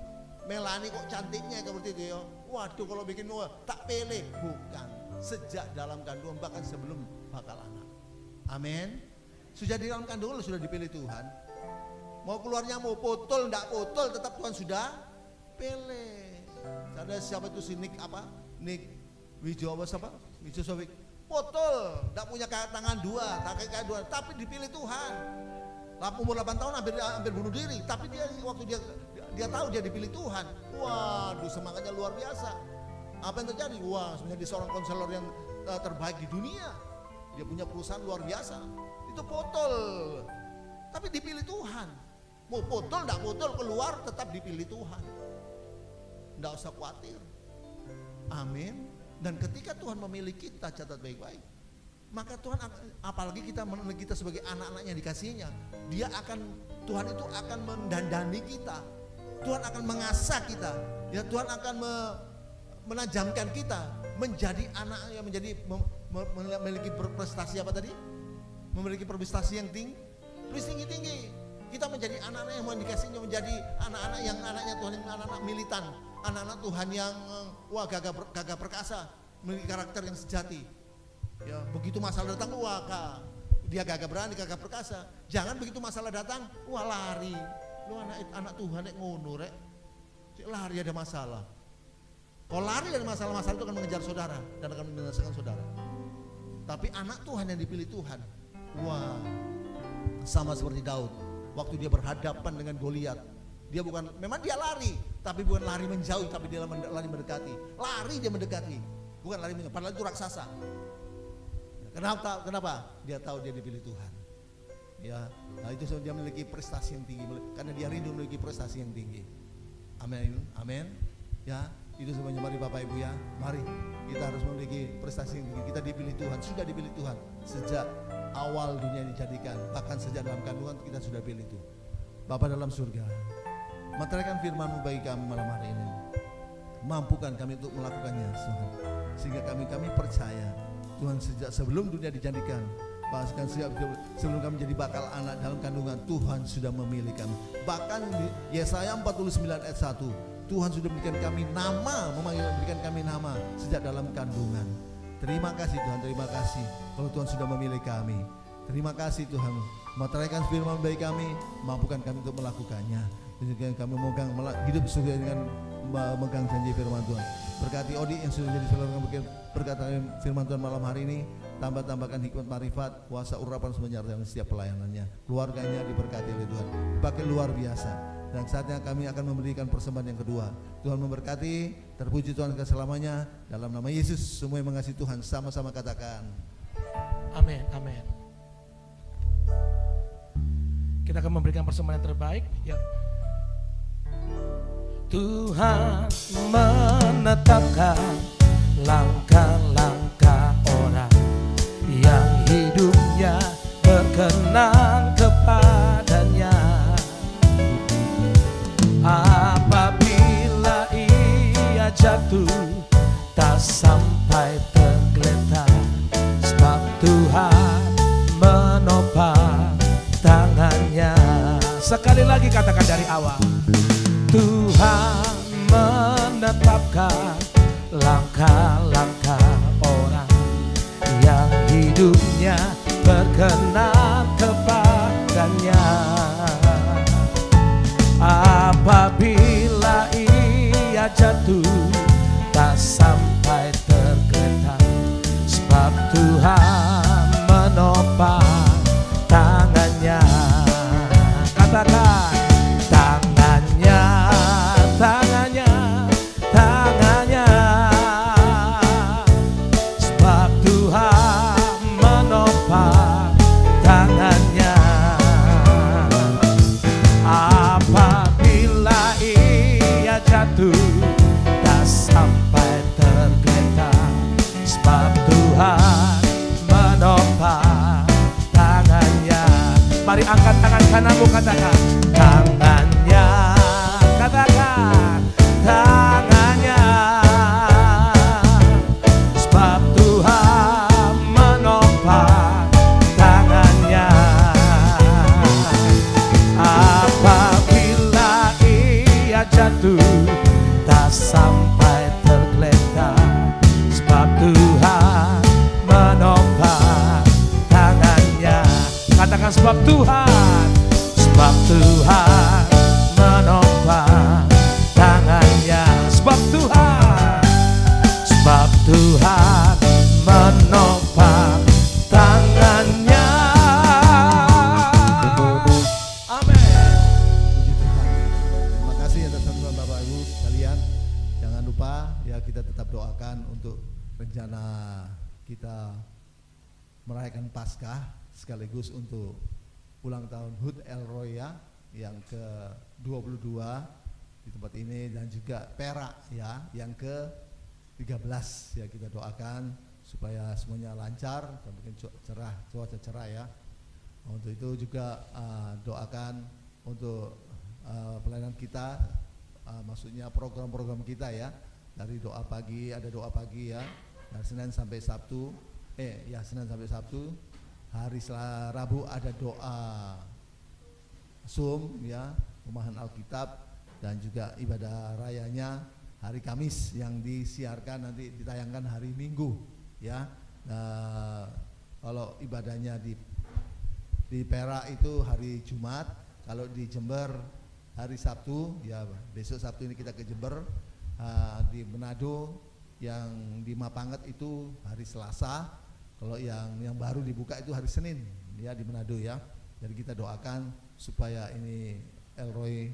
Melani kok cantiknya seperti itu ya. Waduh kalau bikin tak pilih. Bukan. Sejak dalam kandungan, bahkan sebelum bakal anak. Amin. Sudah di dalam kandungan sudah dipilih Tuhan. Mau keluarnya mau potol enggak potol, tetap Tuhan sudah pilih. Ada siapa itu si Nick apa? Nick Wijowo siapa? Wijowo potol, enggak punya tangan dua, kaki dua, tapi dipilih Tuhan. Umur 8 tahun hampir bunuh diri, tapi waktu dia tahu dia dipilih Tuhan. Waduh, semangatnya luar biasa. Apa yang terjadi? Wah, menjadi seorang konselor yang terbaik di dunia. Dia punya perusahaan luar biasa. Itu potol, tapi dipilih Tuhan. Mau potol, enggak potol, keluar tetap dipilih Tuhan. Enggak usah khawatir. Amin. Dan ketika Tuhan memilih kita, catat baik-baik, maka Tuhan, apalagi kita sebagai anak-anaknya dikasihnya, Tuhan itu akan mendandani kita, Tuhan akan mengasah kita, ya Tuhan akan menajamkan kita menjadi anak yang memiliki prestasi apa tadi? Memiliki prestasi yang tinggi. Kita menjadi anak-anak yang dikasihnya, menjadi anak-anak yang anaknya Tuhan, yang anak-anak militan, anak-anak Tuhan yang gagah perkasa, memiliki karakter yang sejati. Ya, begitu masalah datang, dia gagah berani, gagah perkasa. Jangan begitu masalah datang, lari. Lu anak Tuhan ngono rek. Lari ada masalah. Kalau lari dari masalah-masalah itu akan mengejar saudara dan akan menyelesaikan saudara. Tapi anak Tuhan yang dipilih Tuhan, sama seperti Daud. Waktu dia berhadapan dengan Goliat, memang dia lari, tapi bukan lari menjauh, tapi dia lari mendekati. Lari dia mendekati, bukan lari menjauh, padahal itu raksasa. Kenapa? Dia tahu dia dipilih Tuhan. Ya, nah itu dia memiliki prestasi yang tinggi, karena dia rindu memiliki prestasi yang tinggi. Amin, amin. Ya, itu semuanya. Mari Bapak Ibu ya, mari kita harus memiliki prestasi yang tinggi. Kita dipilih Tuhan, sudah dipilih Tuhan sejak awal dunia dijadikan, bahkan sejak dalam kandungan kita sudah pilih itu. Bapa dalam surga, Meteraikan firman-Mu bagi kami malam hari ini. Mampukan kami untuk melakukannya Tuhan. Sehingga kami percaya Tuhan, sejak sebelum dunia dijadikan, bahkan sebelum kami jadi bakal anak dalam kandungan, Tuhan sudah memilih kami. Bahkan di Yesaya 49 ayat 1, Tuhan sudah memberikan kami nama, memberikan kami nama sejak dalam kandungan. Terima kasih Tuhan, terima kasih kalau Tuhan sudah memilih kami. Terima kasih Tuhan, meteraikan firman bagi kami, mampukan kami untuk melakukannya. Dan kami memegang hidup sesuai dengan memegang janji firman Tuhan. Berkati Odi yang sudah jadi saudara berkata firman Tuhan malam hari ini. Tambahkan hikmat marifat, kuasa urapan menyertai setiap pelayanannya. Keluarganya diberkati oleh Tuhan, pakai luar biasa. Dan saatnya kami akan memberikan persembahan yang kedua. Tuhan memberkati, terpuji Tuhan selamanya. Dalam nama Yesus, semua yang mengasihi Tuhan sama-sama katakan Amin, amin. Kita akan memberikan persembahan yang terbaik. Ya. Tuhan menetapkan langkah-langkah orang yang hidupnya berkenan kepadanya. Apabila ia jatuh tak sampai tergeletak, sebab Tuhan menopang tangannya. Sekali lagi katakan dari awal. Tuhan menetapkan langkah-langkah orang yang hidupnya berkenan kepadanya. Apabila ia jatuh tak sampai tergeletak, sebab Tuhan menopang tangannya. Katakan tangannya, tangannya, tangannya, sebab Tuhan menopang tangannya. Apabila ia jatuh tak sampai tergeletak, sebab Tuhan menopang tangannya. Mari angkat tangan kananmu, katakan tangannya, katakan tangannya, sebab Tuhan menopang tangannya. Apabila ia jatuh tak sampai tergeletak, sebab Tuhan menopang tangannya. Katakan sebab Tuhan menopang tangannya. Sebab Tuhan menopang tangannya. Amin. puji Tuhan. Terima kasih atas teman Bapak Ibu sekalian. Jangan lupa ya, kita tetap doakan untuk rencana kita merayakan Paskah sekaligus untuk ulang tahun HUT El Roya yang ke-22 di tempat ini, dan juga Perak ya yang ke-13 ya. Kita doakan supaya semuanya lancar dan mungkin cuaca cerah ya. Untuk itu juga doakan untuk pelayanan kita, maksudnya program-program kita ya. Dari doa pagi, ada doa pagi ya, dari Senin sampai Sabtu. Senin sampai Sabtu. Hari Rabu ada doa Zoom ya, pemahaman Alkitab, dan juga ibadah rayanya hari Kamis yang disiarkan nanti ditayangkan hari Minggu ya. Kalau ibadahnya di Perak itu hari Jumat, kalau di Jember hari Sabtu ya. Besok Sabtu ini kita ke Jember. Di Manado yang di Mapanget itu hari Selasa. Kalau yang baru dibuka itu hari Senin ya di Manado ya. Jadi kita doakan supaya ini El Roy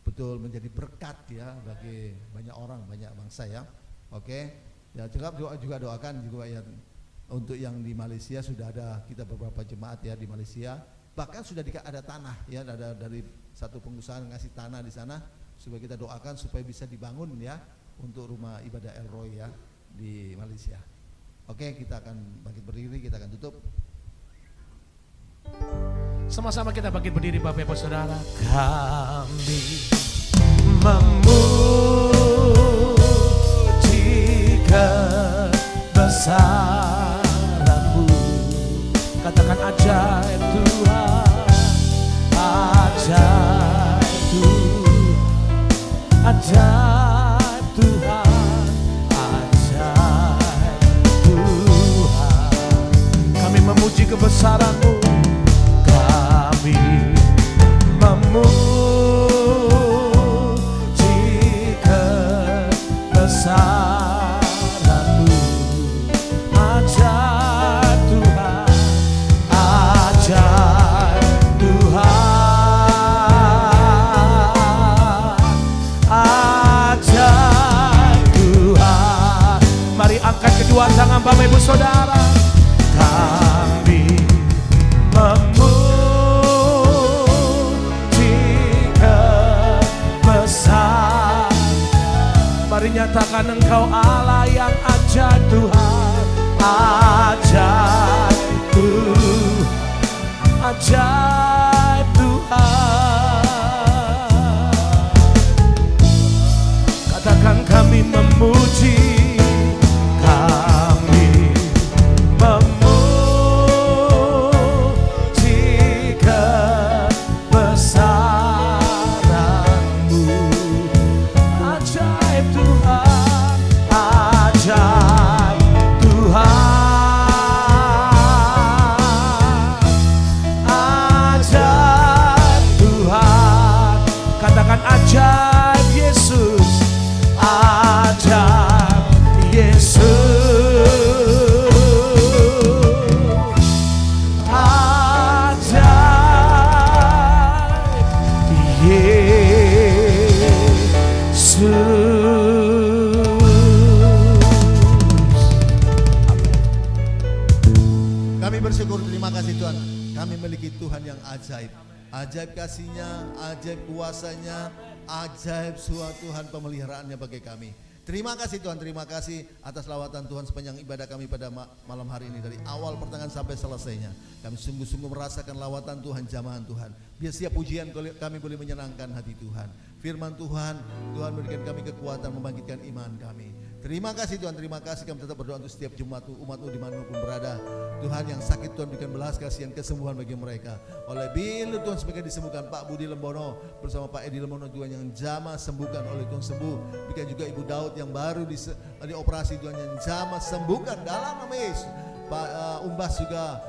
betul menjadi berkat ya bagi banyak orang, banyak bangsa ya. Oke. Ya juga doakan juga ya untuk yang di Malaysia. Sudah ada kita beberapa jemaat ya di Malaysia. Bahkan sudah ada tanah ya, ada dari satu pengusaha ngasih tanah di sana supaya kita doakan supaya bisa dibangun ya untuk rumah ibadah El Roy ya di Malaysia. Oke, kita akan bangkit berdiri, kita akan tutup. Sama-sama kita bangkit berdiri Bapak Ibu Saudara. Kami memuji kebesaran-Mu. Katakan ajaib Tuhan, ajaib Tuhan, ajaib Tuhan, ajaib Tuhan. Kami memuji kebesaran-Mu, kami memuji kebesaran-Mu. Ajaib Tuhan, ajaib Tuhan, ajaib Tuhan. Mari angkat kedua tangan Bapak Ibu Saudara. Kami memuji kebesaran. Mari nyatakan Engkau Allah yang ajaib Tuhan, ajaib Tuhan, ajaib Tuhan. Katakan kami memuji, kami memuji kebesaran-Mu. Ajaib Tuhan, ajaib Tuhan, ajaib Tuhan. Katakan ajaib Yesus, ajaib Yesus, ajaib Yesus. Kami bersyukur, terima kasih Tuhan. Kami memiliki Tuhan yang ajaib. Ajaib kasih-Nya, ajaib kuasa-Nya, ajaib suatu Tuhan pemeliharaannya bagi kami. Terima kasih Tuhan, terima kasih atas lawatan Tuhan sepanjang ibadah kami pada malam hari ini. Dari awal pertengahan sampai selesainya, kami sungguh-sungguh merasakan lawatan Tuhan, jamahan Tuhan. Biar setiap pujian kami boleh menyenangkan hati Tuhan. Firman Tuhan, Tuhan berikan kami kekuatan, membangkitkan iman kami. Terima kasih Tuhan, terima kasih. Kami tetap berdoa untuk setiap umatmu dimanapun berada. Tuhan yang sakit, Tuhan berikan belas kasihan, kesembuhan bagi mereka. Oleh Bill Tuhan sebagai disembuhkan, Pak Budi Lembono bersama Pak Edi Lembono Tuhan yang jamah sembuhkan oleh Tuhan sembuh. Berikan juga Ibu Daud yang baru dioperasi Tuhan yang jamah sembuhkan dalam nama Yesus. Pak Umbas juga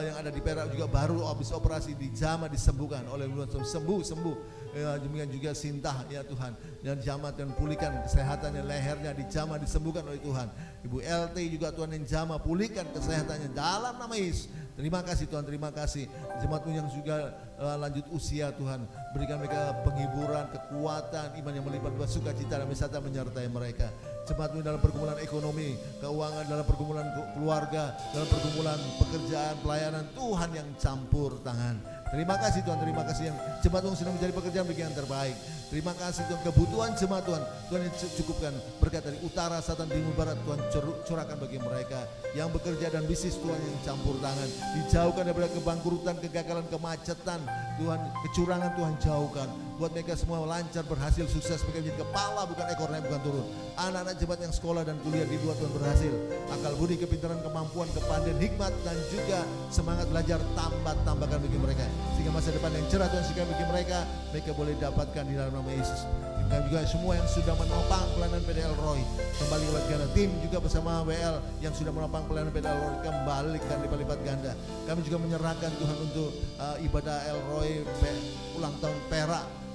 yang ada di Perak juga baru habis operasi dijamah disembuhkan oleh Tuhan, sembuh. Demikian juga Sintah ya Tuhan, dan jamah dan pulihkan kesehatannya, lehernya dijamah disembuhkan oleh Tuhan. Ibu LT juga Tuhan yang jamah pulihkan kesehatannya dalam nama Yesus. Terima kasih Tuhan, terima kasih. Jemaatmu yang juga lanjut usia Tuhan, berikan mereka penghiburan, kekuatan, iman yang melipat, sukacita dan wisata menyertai mereka. Jemaatmu dalam pergumulan ekonomi, keuangan, dalam pergumulan keluarga, dalam pergumulan pekerjaan, pelayanan, Tuhan yang campur tangan. Terima kasih Tuhan, terima kasih yang jemaat Tuhan sedang mencari pekerjaan bagi yang terbaik. Terima kasih Tuhan, kebutuhan jemaat Tuhan yang cukupkan. Berkat dari utara, selatan, timur, barat Tuhan curahkan bagi mereka yang bekerja dan bisnis Tuhan yang campur tangan. Dijauhkan daripada kebangkrutan, kegagalan, kemacetan Tuhan, kecurangan Tuhan jauhkan. Buat mereka semua lancar, berhasil, sukses, mereka menjadi kepala bukan ekor, naik bukan turun. Anak-anak jemaat yang sekolah dan kuliah di luar Tuhan berhasil. Akal budi, kepintaran, kemampuan, kepandaian, hikmat dan juga semangat belajar tambahkan bagi mereka. Sehingga masa depan yang cerah Tuhan sehingga bagi mereka boleh dapatkan di dalam nama Yesus. Dan juga semua yang sudah menopang pelayanan PDL Roy kembali lipat ganda. Tim juga bersama WL yang sudah menopang pelayanan PDL Roy kembalikan lipat ganda. Kami juga menyerahkan Tuhan untuk ibadah El Roy ulang tahun Perak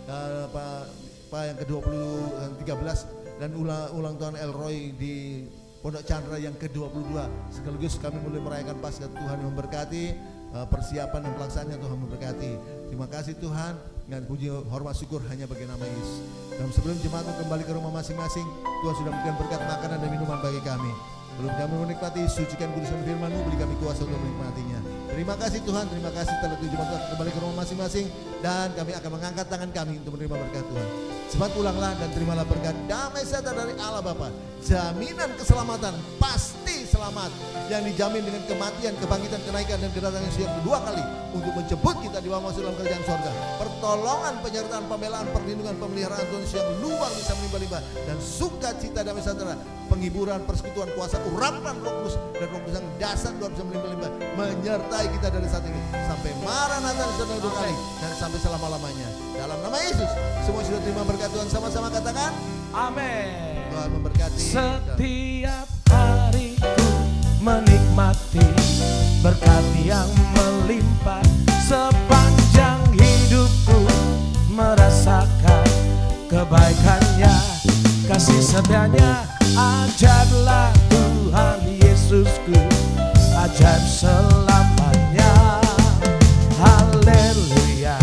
Pak yang ke-13 dan ulang tahun El Roy di Pondok Chandra yang ke-22. Sekaligus kami mulai merayakan Paskah. Tuhan yang memberkati persiapan dan pelaksanaannya, Tuhan memberkati. Terima kasih Tuhan, dengan puji hormat syukur hanya bagi nama Yesus. Dan sebelum jemaat kembali ke rumah masing-masing, Tuhan sudah memberikan berkat makanan dan minuman bagi kami. Belum kami menikmati, sucikan kudusan firman-Mu, beri kami kuasa untuk menikmatinya. Terima kasih Tuhan, terima kasih telah jemaat Tuhan kembali ke rumah masing-masing, dan kami akan mengangkat tangan kami untuk menerima berkat Tuhan. Cepat pulanglah dan terimalah berkat damai sejahtera dari Allah Bapa, jaminan keselamatan pasti selamat yang dijamin dengan kematian, kebangkitan, kenaikan dan kedatangan Yesus yang kedua kali untuk menjemput kita di bawah masuk dalam kerajaan sorga. Pertolongan, penyertaan, pembelaan, perlindungan, pemeliharaan Tuhan Yesus yang luar biasa melimpah-limpah, dan sukacita damai sejahtera, penghiburan, persekutuan, kuasa, urapan Roh Kudus dan Roh Kudus yang dasar luar biasa melimpah-limpah menyertai kita dari saat ini sampai Maranatha yang kedua kali dan sampai selama-lamanya. Dalam nama Yesus, semua sudah terima berkat Tuhan, sama-sama katakan Amin. Tuhan memberkati. Setiap hariku menikmati berkat yang melimpah, sepanjang hidupku merasakan kebaikannya, kasih setianya. Ajaiblah Tuhan Yesusku, ajaib selamanya. Haleluya,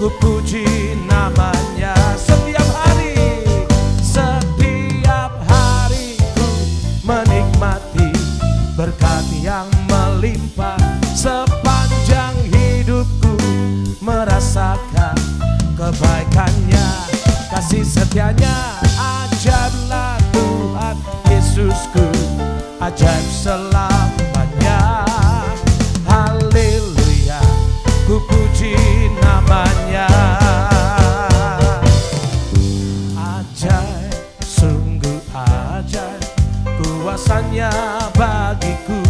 ku puji namanya. Setiap hariku menikmati berkat yang melimpah, sepanjang hidupku merasakan kebaikannya, kasih setianya. Ajaiblah Tuhan Yesusku, ajaib selamanya. Haleluya, ku puji namanya. Ajaib, sungguh ajaib kuasanya bagiku.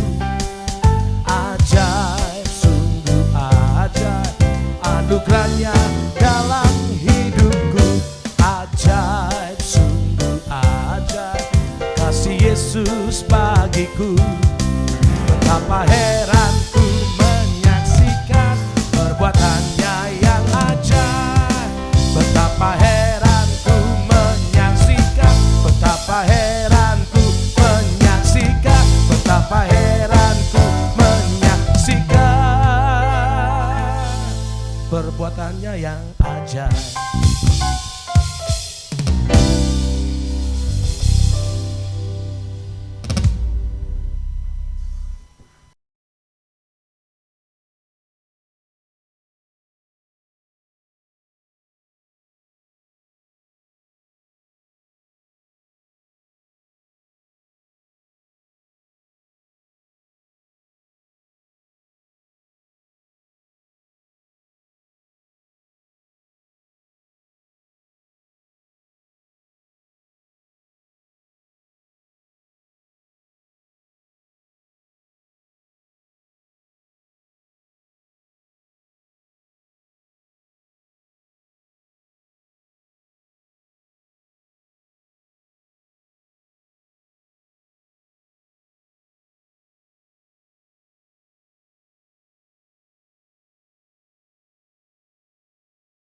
Ajaib, sungguh ajaib anugerahnya dalam hidupku. Ajaib, sungguh ajaib kasih Yesus bagiku. Betapa heran ku menyaksikan perbuatannya yang ajaib. Betapa heran ku menyaksikan, betapa heran ku menyaksikan, betapa heran ku menyaksikan perbuatannya yang ajaib.